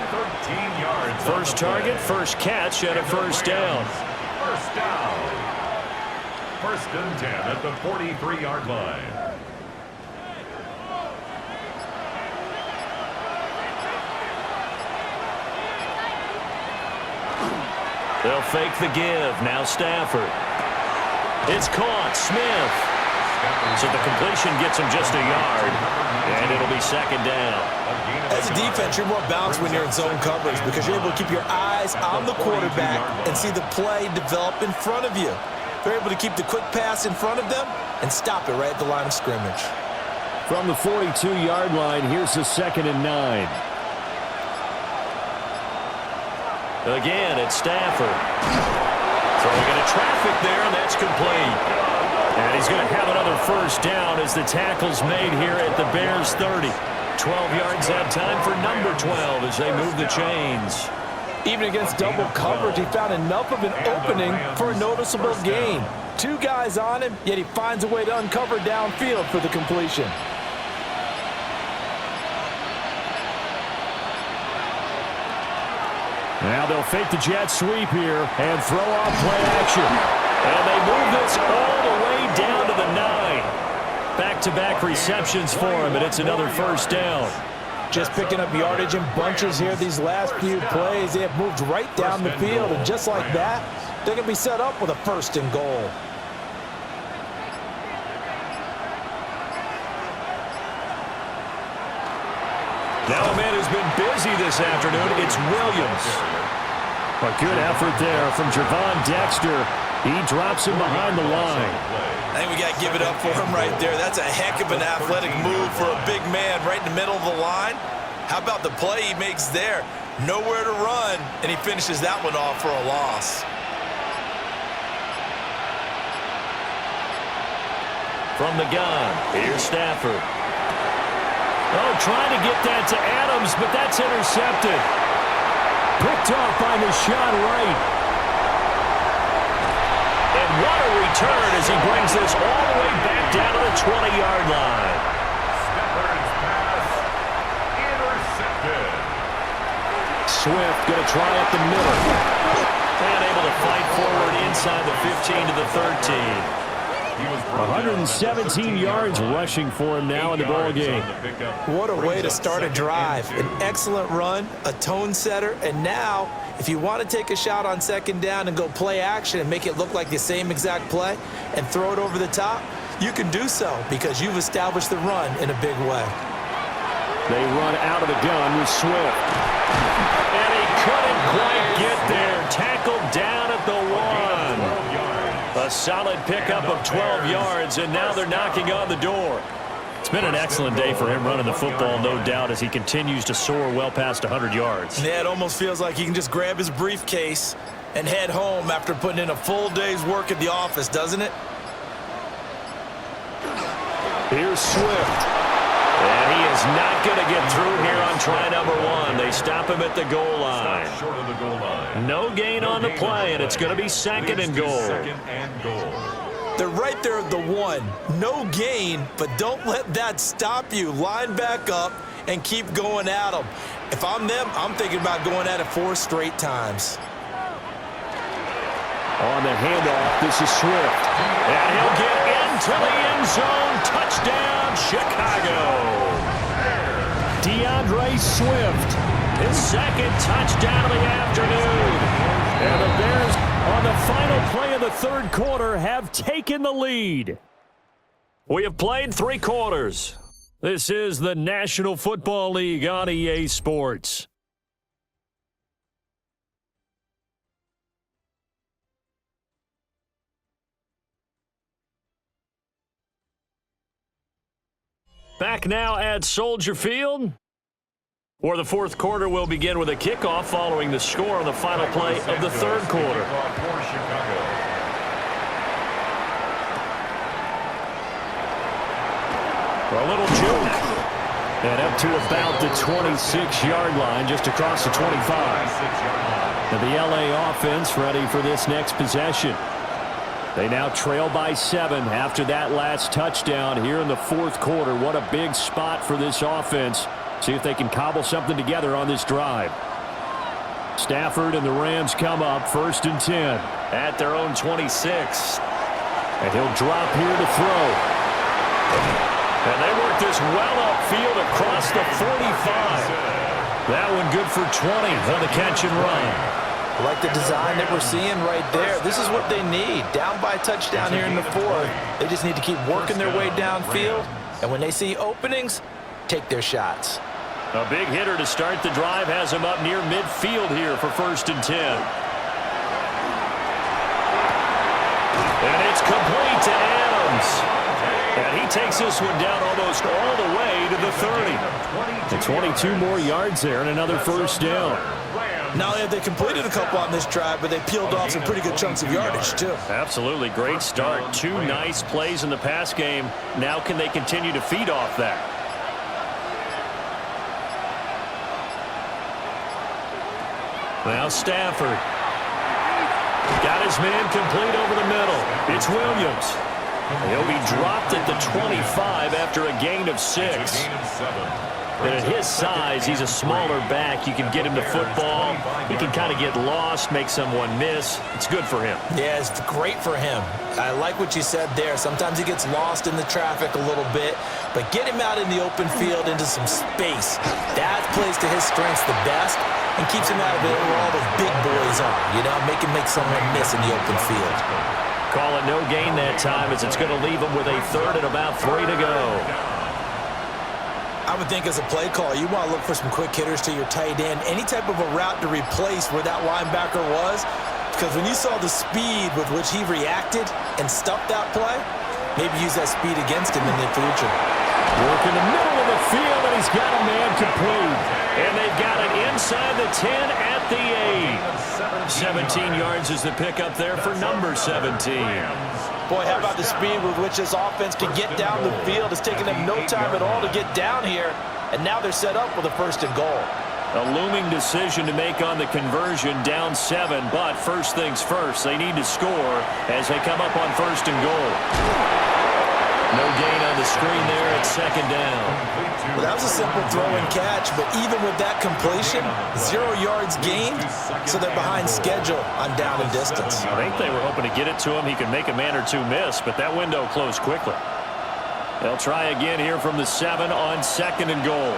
13 yards. First target, first catch, and a first down. First down. 1st and 10 at the 43-yard line. They'll fake the give. Now Stafford. It's caught. Smith. So the completion gets him just a yard. And it'll be 2nd down. As a defense, you're more balanced when you're in zone coverage because you're able to keep your eyes on the quarterback and see the play develop in front of you. They're able to keep the quick pass in front of them, and stop it right at the line of scrimmage. From the 42-yard line, here's the 2nd and 9. Again, it's Stafford. Throwing into traffic there, and that's complete. And he's going to have another first down as the tackle's made here at the Bears 30. 12 yards that time for number 12 as they move the chains. Even against double coverage, he found enough of an opening for a noticeable gain. 2 guys on him, yet he finds a way to uncover downfield for the completion. Now they'll fake the jet sweep here and throw off play action. And they move this all the way down to the 9. Back-to-back receptions for him, and it's another first down. Just picking up yardage in bunches here these last few plays. They have moved right down the field, and just like that, they're going to be set up with a 1st and goal. Now a man who's been busy this afternoon, it's Williams. A good effort there from Javon Dexter. He drops him behind the line. I think we got to give it up for him right there. That's a heck of an athletic move for a big man right in the middle of the line. How about the play he makes there? Nowhere to run, and he finishes that one off for a loss. From the gun, here's Stafford. Oh, trying to get that to Adams, but that's intercepted. Picked off by Nashon Wright. And what a return as he brings this all the way back down to the 20-yard line. Stafford's pass intercepted. Swift going to try up the middle. And able to fight forward inside the 15 to the 13. 117 yards rushing for him now in the ball game. What a way to start a drive. An excellent run, a tone setter, and now if you want to take a shot on 2nd down and go play action and make it look like the same exact play and throw it over the top, you can do so because you've established the run in a big way. They run out of the gun with Swift. And he couldn't quite get there. Tackled down at the 1. A solid pickup of 12 yards, and now they're knocking on the door. It's been an excellent day for him running the football, no doubt, as he continues to soar well past 100 yards. Yeah, it almost feels like he can just grab his briefcase and head home after putting in a full day's work at the office, doesn't it? Here's Swift. And he is not going to get through here on try number 1. They stop him at the goal line. Short of the goal line. No gain on the play, and it's going to be 2nd and goal. 2nd and goal. They're right there at the 1. No gain, but don't let that stop you. Line back up and keep going at them. If I'm them, I'm thinking about going at it 4 straight times. On the handoff, this is Swift. And he'll get into the end zone. Touchdown, Chicago. DeAndre Swift. His 2nd touchdown of the afternoon. And the Bears, on the final play of the 3rd quarter, have taken the lead. We have played 3 quarters. This is the National Football League on EA Sports. Back now at Soldier Field, where the 4th quarter will begin with a kickoff following the score on the final play of the 3rd quarter. A little juke. And up to about the 26-yard line, just across the 25. And the LA offense ready for this next possession. They now trail by 7 after that last touchdown here in the 4th quarter. What a big spot for this offense. See if they can cobble something together on this drive. Stafford and the Rams come up 1st and 10 at their own 26. And he'll drop here to throw. And they work this well upfield across the 45. That one good for 20 on the catch and run. I like the design that we're seeing right there. This is what they need. Down by a touchdown here in the 4th. They just need to keep working their way downfield. And when they see openings, take their shots. A big hitter to start the drive has him up near midfield here for 1st and 10. And it's complete to Adams. takes this one down almost all the way to the 30. And 22 more yards there and another first down. Not only have they completed a couple on this drive, but they peeled off some pretty good chunks of yardage, too. Absolutely. Great start. 2 nice plays in the pass game. Now can they continue to feed off that? Now Stafford. Got his man complete over the middle. It's Williams. He'll be dropped at the 25 after a gain of 6. But at his size, he's a smaller back. You can get him to football. He can kind of get lost, make someone miss. It's good for him. Yeah, it's great for him. I like what you said there. Sometimes he gets lost in the traffic a little bit, but get him out in the open field into some space. That plays to his strengths the best and keeps him out of it where all the big boys are. You know, make him make someone miss in the open field. Call it no gain that time as it's going to leave him with a 3rd and about 3 to go. I would think as a play call, you want to look for some quick hitters to your tight end. Any type of a route to replace where that linebacker was. Because when you saw the speed with which he reacted and stuffed that play, maybe use that speed against him in the future. Work in the middle of the field, and he's got a man complete. And they've got it inside the 10 at the 8. 17 yards is the pickup there for number 17. Boy, how about the speed with which this offense can get down the field? It's taken them no time at all to get down here, and now they're set up with a 1st and goal. A looming decision to make on the conversion, down 7, but first things first, they need to score as they come up on 1st and goal. No gain on the screen there at 2nd down. Well, that was a simple throw and catch, but even with that completion, 0 yards gained, so they're behind schedule on down and distance. I think they were hoping to get it to him. He could make a man or two miss, but that window closed quickly. They'll try again here from the 7 on 2nd and goal.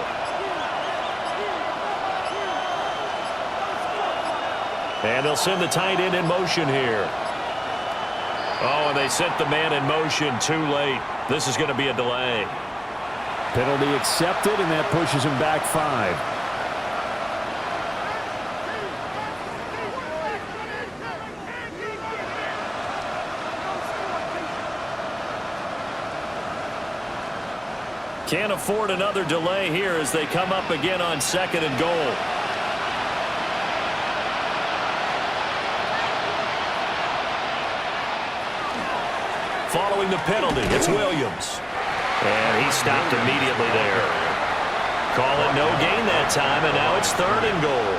And they'll send the tight end in motion here. Oh, and they sent the man in motion too late. This is going to be a delay. Penalty accepted, and that pushes him back 5. Can't afford another delay here as they come up again on 2nd and goal. Following the penalty, it's Williams. And he stopped immediately there. Call it no gain that time, and now it's 3rd and goal.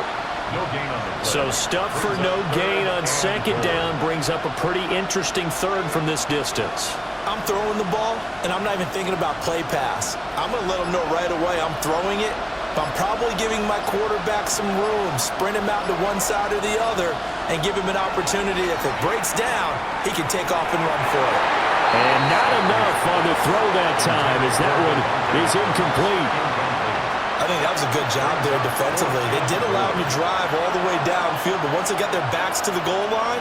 So stuff for no gain on 2nd down brings up a pretty interesting 3rd from this distance. I'm throwing the ball, and I'm not even thinking about play pass. I'm going to let them know right away I'm throwing it, but I'm probably giving my quarterback some room, sprint him out to one side or the other, and give him an opportunity. If it breaks down, he can take off and run for it. And not enough on the throw that time as that one is incomplete. I think that was a good job there defensively. They did allow him to drive all the way downfield, but once they got their backs to the goal line,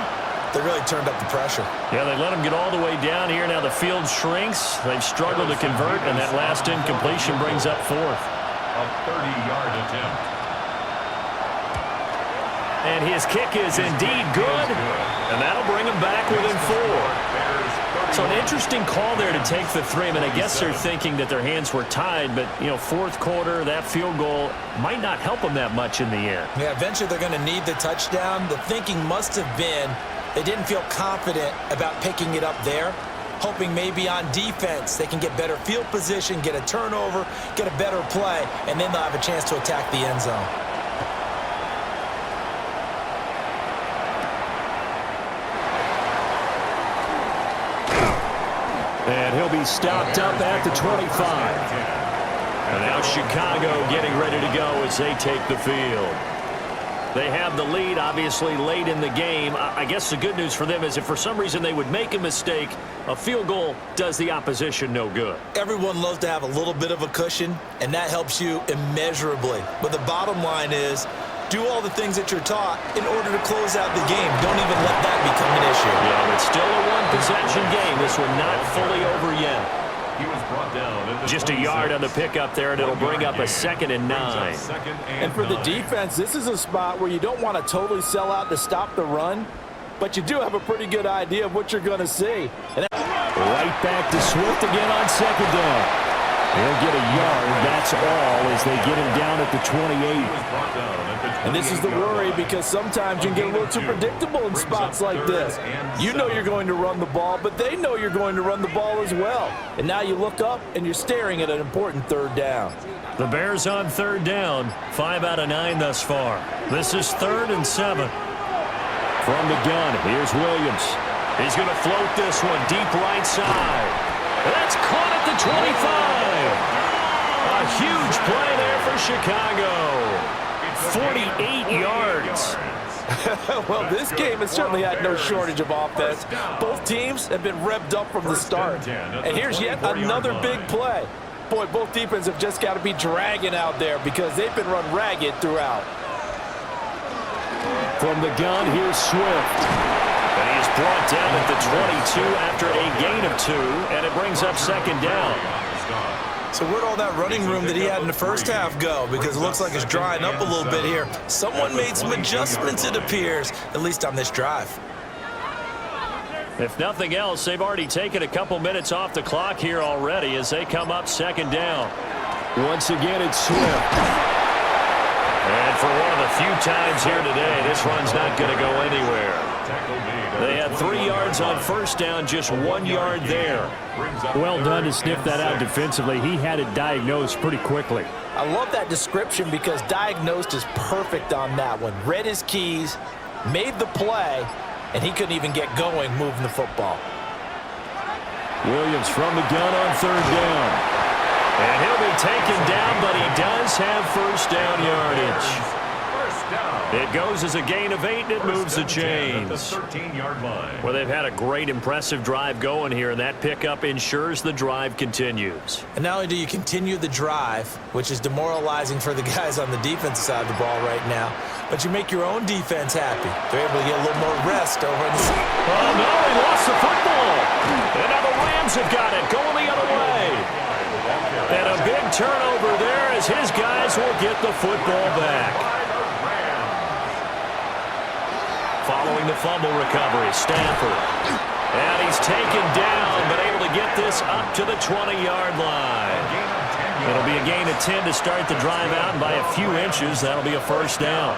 they really turned up the pressure. Yeah, they let him get all the way down here. Now the field shrinks. They've struggled to convert, and that last incompletion brings up 4th. A 30-yard attempt. And his kick is indeed good, and that'll bring him back within 4. So an interesting call there to take the 3. I mean, I guess they're thinking that their hands were tied, but, you know, 4th quarter, that field goal might not help them that much in the end. Yeah, eventually they're going to need the touchdown. The thinking must have been they didn't feel confident about picking it up there, hoping maybe on defense they can get better field position, get a turnover, get a better play, and then they'll have a chance to attack the end zone. And he'll be stopped up at the 25. And now Chicago getting ready to go as they take the field. They have the lead, obviously, late in the game. I guess the good news for them is if for some reason they would make a mistake, a field goal does the opposition no good. Everyone loves to have a little bit of a cushion, and that helps you immeasurably. But the bottom line is, do all the things that you're taught in order to close out the game. Don't even let that become an issue. Yeah, it's still a one-possession game. This one not fully over yet. He was brought down. Just a yard on the pickup there, and it'll bring up a 2nd and 9. And for the defense, this is a spot where you don't want to totally sell out to stop the run, but you do have a pretty good idea of what you're going to see. And right it back to Swift again on second down. He'll get a yard. That's all as they get him down at the 28. And this is the worry because sometimes you can get a little too predictable in spots like this. You know you're going to run the ball, but they know you're going to run the ball as well. And now you look up and you're staring at an important third down. The Bears on third down, 5 out of 9 thus far. This is 3rd and 7. From the gun, here's Williams. He's going to float this one deep right side. That's caught at the 25. A huge play there for Chicago. 48 yards. Well, this game has certainly had no shortage of offense. Both teams have been revved up from the start. And here's yet another big play. Boy, both defenses have just got to be dragging out there because they've been run ragged throughout. From the gun, here's Swift. And he's brought down at the 22 after a gain of 2, and it brings up second down. So where'd all that running room that he had in the first half go? Because it looks like it's drying up a little bit here. Someone made some adjustments, it appears, at least on this drive. If nothing else, they've already taken a couple minutes off the clock here already as they come up second down. Once again, it's Swift. And for one of the few times here today, this run's not going to go anywhere. They had 3 yards on first down, just 1 yard there. Well done to sniff that out defensively. He had it diagnosed pretty quickly. I love that description because diagnosed is perfect on that one. Read his keys, made the play, and he couldn't even get going moving the football. Williams from the gun on third down. And he'll be taken down, but he does have first down yardage. It goes as a gain of 8, and it moves the chains. Well, they've had a great, impressive drive going here, and that pickup ensures the drive continues. And not only do you continue the drive, which is demoralizing for the guys on the defensive side of the ball right now, but you make your own defense happy. They're able to get a little more rest over in the side. Oh, no, he lost the football. And now the Rams have got it, going the other way. And a big turnover there as his guys will get the football back. Following the fumble recovery, Stafford. And he's taken down, but able to get this up to the 20-yard line. It'll be a gain of 10 to start the drive out, and by a few inches, that'll be a first down.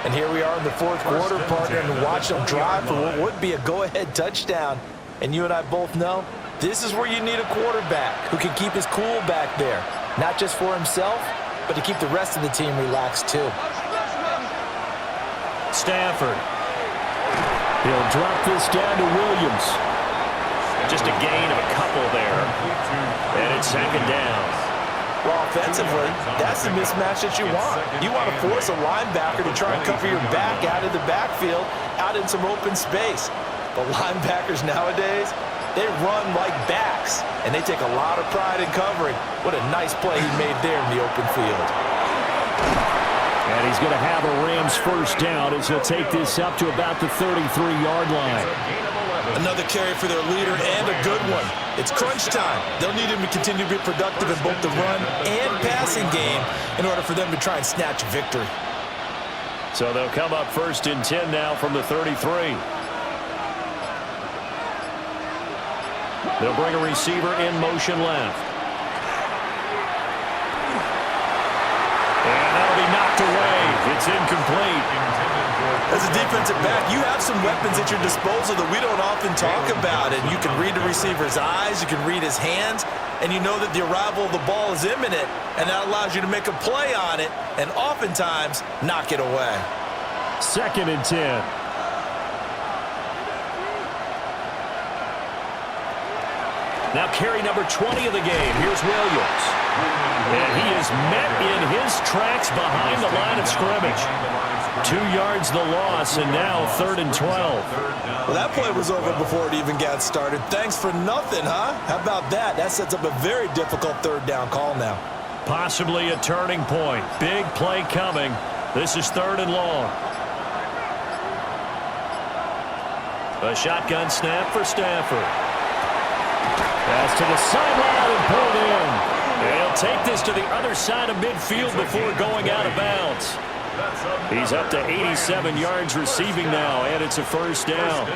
And here we are in the fourth quarter, partner, and watch them drive for what would be a go-ahead touchdown. And you and I both know this is where you need a quarterback who can keep his cool back there, not just for himself, but to keep the rest of the team relaxed too. Stafford. He'll drop this down to Williams. Just a gain of a couple there. And it's second down. Well, offensively, that's the mismatch that you want. You want to force a linebacker to try and cover your back out of the backfield, out in some open space. But linebackers nowadays, they run like backs, and they take a lot of pride in covering. What a nice play he made there in the open field. And he's going to have a Rams first down as he'll take this up to about the 33-yard line. Another carry for their leader and a good one. It's crunch time. They'll need him to continue to be productive in both the run and passing game in order for them to try and snatch a victory. So they'll come up first and 10 now from the 33. They'll bring a receiver in motion left. And that'll be knocked away. It's incomplete. As a defensive back, you have some weapons at your disposal that we don't often talk about. And you can read the receiver's eyes, you can read his hands, and you know that the arrival of the ball is imminent, and that allows you to make a play on it and oftentimes knock it away. Second and 10. Now carry number 20 of the game. Here's Williams. And he is met in his tracks behind the line of scrimmage. 2 yards the loss, and now 3rd and 12. Well, that play was over before it even got started. Thanks for nothing, huh? How about that? That sets up a very difficult third down call now. Possibly a turning point. Big play coming. This is 3rd and long. A shotgun snap for Stafford. Pass to the sideline and pulled in. They'll take this to the other side of midfield before going out of bounds. He's up to 87 yards receiving now, and it's a first down.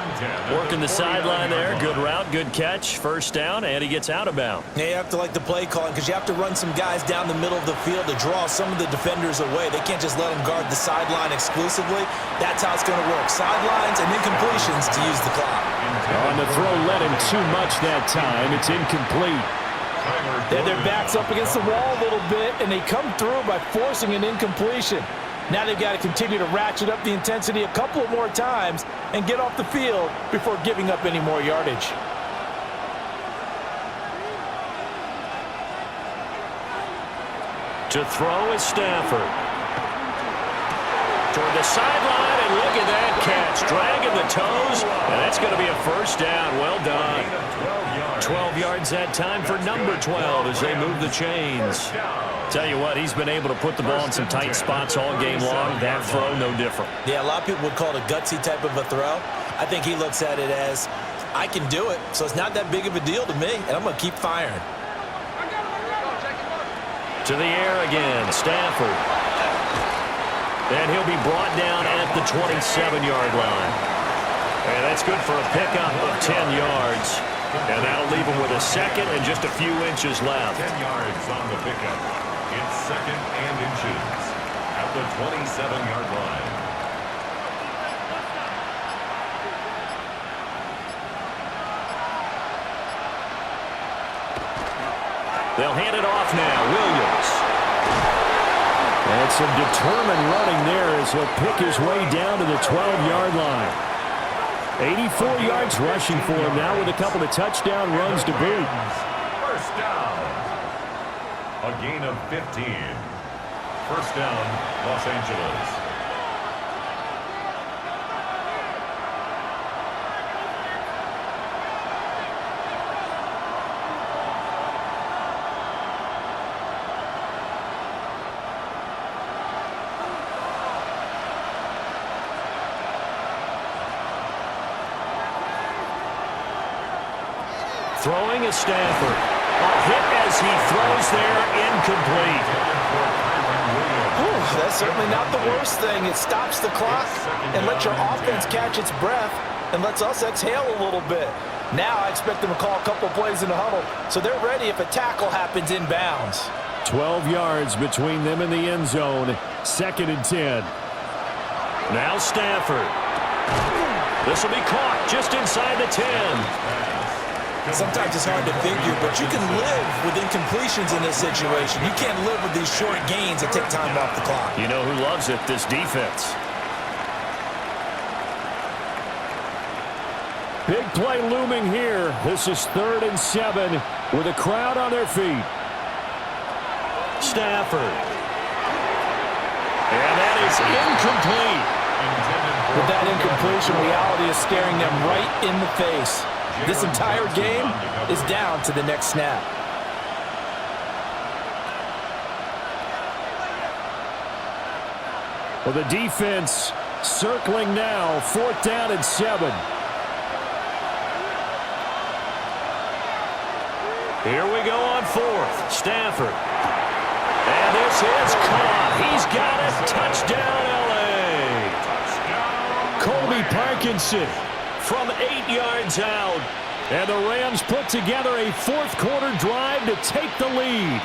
Working the sideline there. Good route, good catch. First down, and he gets out of bounds. Yeah, you have to like the play calling because you have to run some guys down the middle of the field to draw some of the defenders away. They can't just let them guard the sideline exclusively. That's how it's going to work. Sidelines and incompletions to use the clock. On the throw, led him too much that time. It's incomplete. Their back's up against the wall a little bit, and they come through by forcing an incompletion. Now they've got to continue to ratchet up the intensity a couple more times and get off the field before giving up any more yardage. To throw is Stafford. Toward the sideline, and look at that catch. Dragging the toes, and that's going to be a first down. Well done. 12 yards that time for number 12 as they move the chains. Tell you what, he's been able to put the ball in some tight spots all game long. That throw, no different. Yeah, a lot of people would call it a gutsy type of a throw. I think he looks at it as, I can do it, so it's not that big of a deal to me, and I'm going to keep firing. To the air again, Stafford. And he'll be brought down at the 27-yard line. And that's good for a pickup of 10 yards. And that'll leave him with a second and just a few inches left. 10 yards on the pickup. It's second and inches at the 27-yard line. They'll hand it off now. Williams. And some determined running there as he'll pick his way down to the 12-yard line. 84 yards rushing for him now with a couple of touchdown runs to boot. First down. A gain of 15. First down, Los Angeles. Throwing is Stafford. A hit as he throws there, incomplete. Ooh, that's certainly not the worst thing. It stops the clock and lets your offense catch its breath and lets us exhale a little bit. Now I expect them to call a couple plays in the huddle so they're ready if a tackle happens inbounds. 12 yards between them and the end zone. Second and 10. Now Stafford. This will be caught just inside the 10. Sometimes it's hard to figure, but you can live with incompletions in this situation. You can't live with these short gains that take time off the clock. You know who loves it? This defense. Big play looming here. This is 3rd and 7 with a crowd on their feet. Stafford. And that is incomplete. With that incompletion, reality is staring them right in the face. This entire game is down to the next snap. Well, the defense circling now. 4th down and 7. Here we go on 4th. Stafford. And this is caught. He's got it. Touchdown, L.A. Colby Parkinson from 8 yards out. And the Rams put together a 4th quarter drive to take the lead.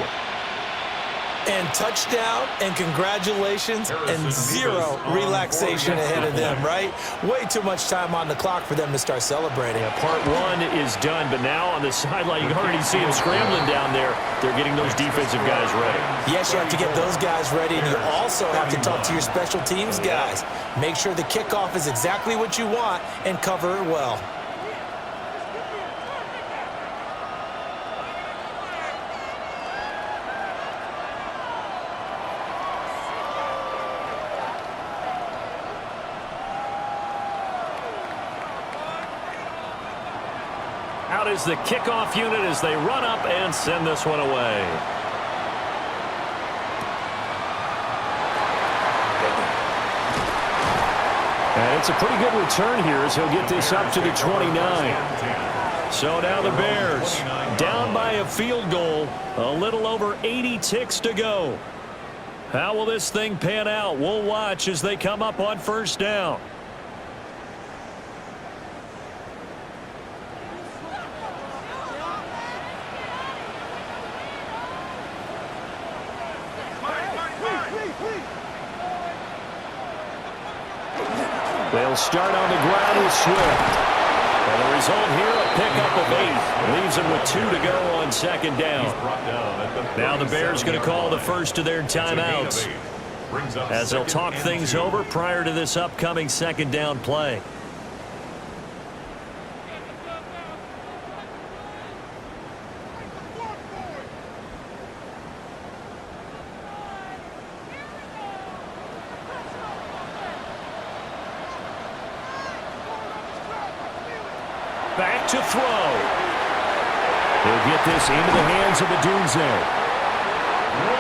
And touchdown and congratulations and zero relaxation ahead of them, right? Way too much time on the clock for them to start celebrating. Yeah, part 1 is done, but now on the sideline, you can already see them scrambling down there. They're getting those defensive guys ready. Yes, you have to get those guys ready, and you also have to talk to your special teams guys. Make sure the kickoff is exactly what you want and cover it well. Out is the kickoff unit as they run up and send this one away. And it's a pretty good return here as he'll get this up to the 29. So now the Bears down by a field goal. A little over 80 ticks to go. How will this thing pan out? We'll watch as they come up on first down. They'll start on the ground with Swift. And the result here, a pickup of 8. Leaves them with 2 to go on second down. Now the Bears going to call the first of their timeouts as they'll talk things over prior to this upcoming second down play. Back to throw. He'll get this into the hands of Odunze.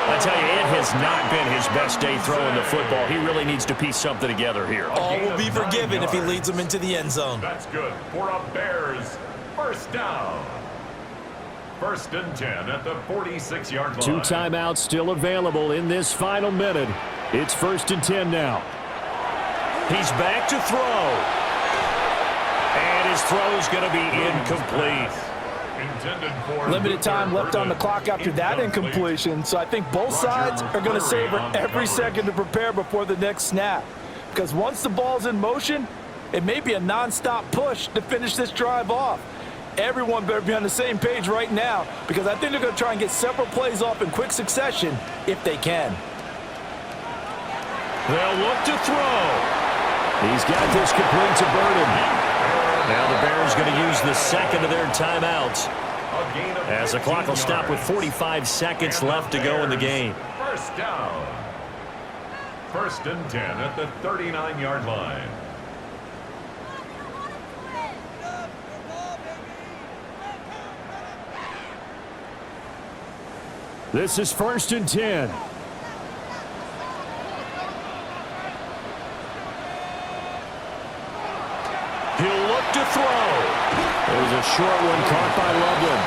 I tell you, it has not been his best day throwing the football. He really needs to piece something together here. All will be forgiven if he leads them into the end zone. That's good for a Bears first down. 1st and 10 at the 46-yard line. 2 timeouts still available in this final minute. It's 1st and 10 now. He's back to throw. And his throw's going to be incomplete. Limited time left on the clock after that incompletion, so I think both sides are going to savor every second to prepare before the next snap. Because once the ball's in motion, it may be a non-stop push to finish this drive off. Everyone better be on the same page right now, because I think they're going to try and get several plays off in quick succession if they can. They'll look to throw. He's got this complete to Burden. Now the Bears going to use the second of their timeouts as the clock will stop with 45 seconds left to go in the game. First down. 1st and 10 at the 39-yard line. This is 1st and 10. He'll look to throw. There's a short one caught by Loveland.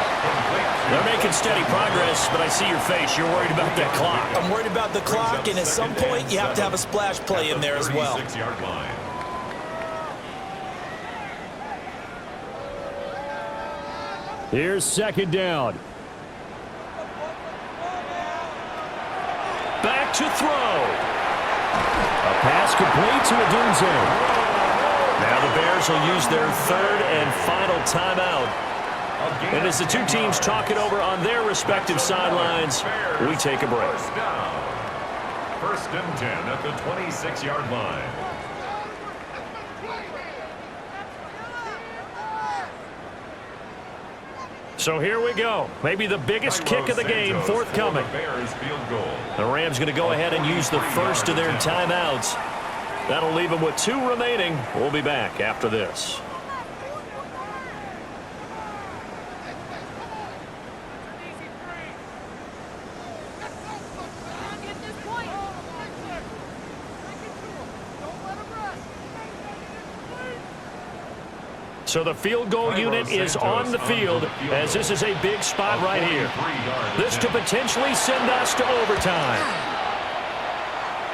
They're making steady progress, but I see your face. You're worried about that clock. I'm worried about the clock, and at some point, you have to have a splash play in there as well. 36-yard line. Here's 2nd down. Back to throw. A pass complete to Odunze. Now the Bears will use their 3rd and final timeout. And as the two teams talk it over on their respective sidelines, we take a break. 1st and 10 at the 26-yard line. So here we go. Maybe the biggest kick of the game forthcoming. The Rams going to go ahead and use the first of their timeouts. That'll leave them with 2 remaining. We'll be back after this. So the field goal unit is on the field as this is a big spot right here. This to potentially send us to overtime.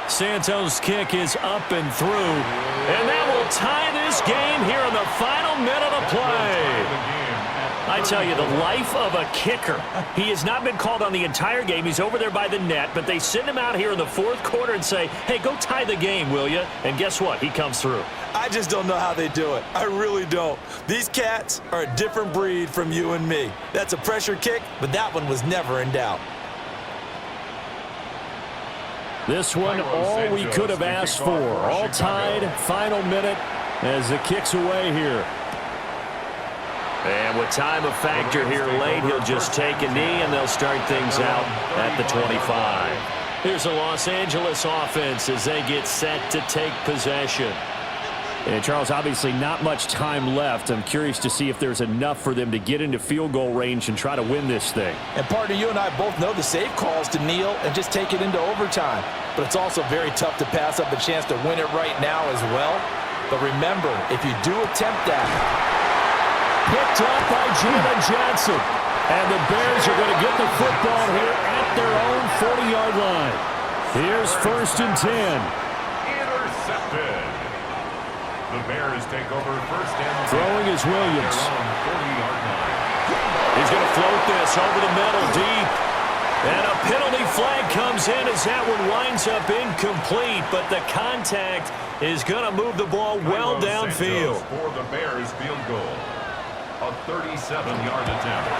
Santos' kick is up and through, and that will tie this game here in the final minute of play. I tell you, the life of a kicker. He has not been called on the entire game. He's over there by the net, but they send him out here in the 4th quarter and say, hey, go tie the game, will you? And guess what? He comes through. I just don't know how they do it. I really don't. These cats are a different breed from you and me. That's a pressure kick, but that one was never in doubt. This one, all we could have asked for. All tied, final minute as the kick's away here. And with time of factor here late, he'll just take a knee, and they'll start things out at the 25. Here's a Los Angeles offense as they get set to take possession. And Charles, obviously not much time left. I'm curious to see if there's enough for them to get into field goal range and try to win this thing. And partner, you and I both know the safe calls to kneel and just take it into overtime. But it's also very tough to pass up a chance to win it right now as well. But remember, if you do attempt that. Picked up by Jalen Johnson. And the Bears are going to get the football here at their own 40-yard line. Here's 1st and 10. Intercepted. The Bears take over 1st and 10. Throwing is Williams. They're on 40-yard line. He's going to float this over the middle deep. And a penalty flag comes in as that one winds up incomplete, but the contact is going to move the ball well downfield. For the Bears field goal. A 37-yard attempt.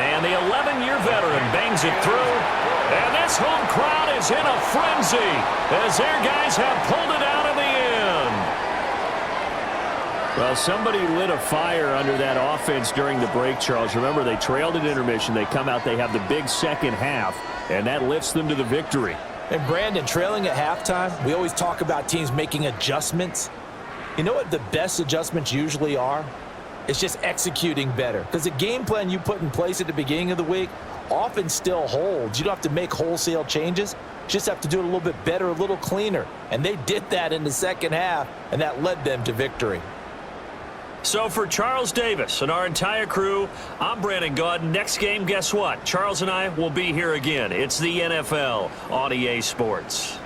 And the 11-year veteran bangs it through. And this home crowd is in a frenzy as their guys have pulled it out in the end. Well, somebody lit a fire under that offense during the break, Charles. Remember, they trailed at intermission. They come out, they have the big second half, and that lifts them to the victory. And Brandon, trailing at halftime, we always talk about teams making adjustments. You know what the best adjustments usually are? It's just executing better. Because the game plan you put in place at the beginning of the week often still holds. You don't have to make wholesale changes. You just have to do it a little bit better, a little cleaner. And they did that in the second half, and that led them to victory. So for Charles Davis and our entire crew, I'm Brandon Gaudin. Next game, guess what? Charles and I will be here again. It's the NFL on EA Sports.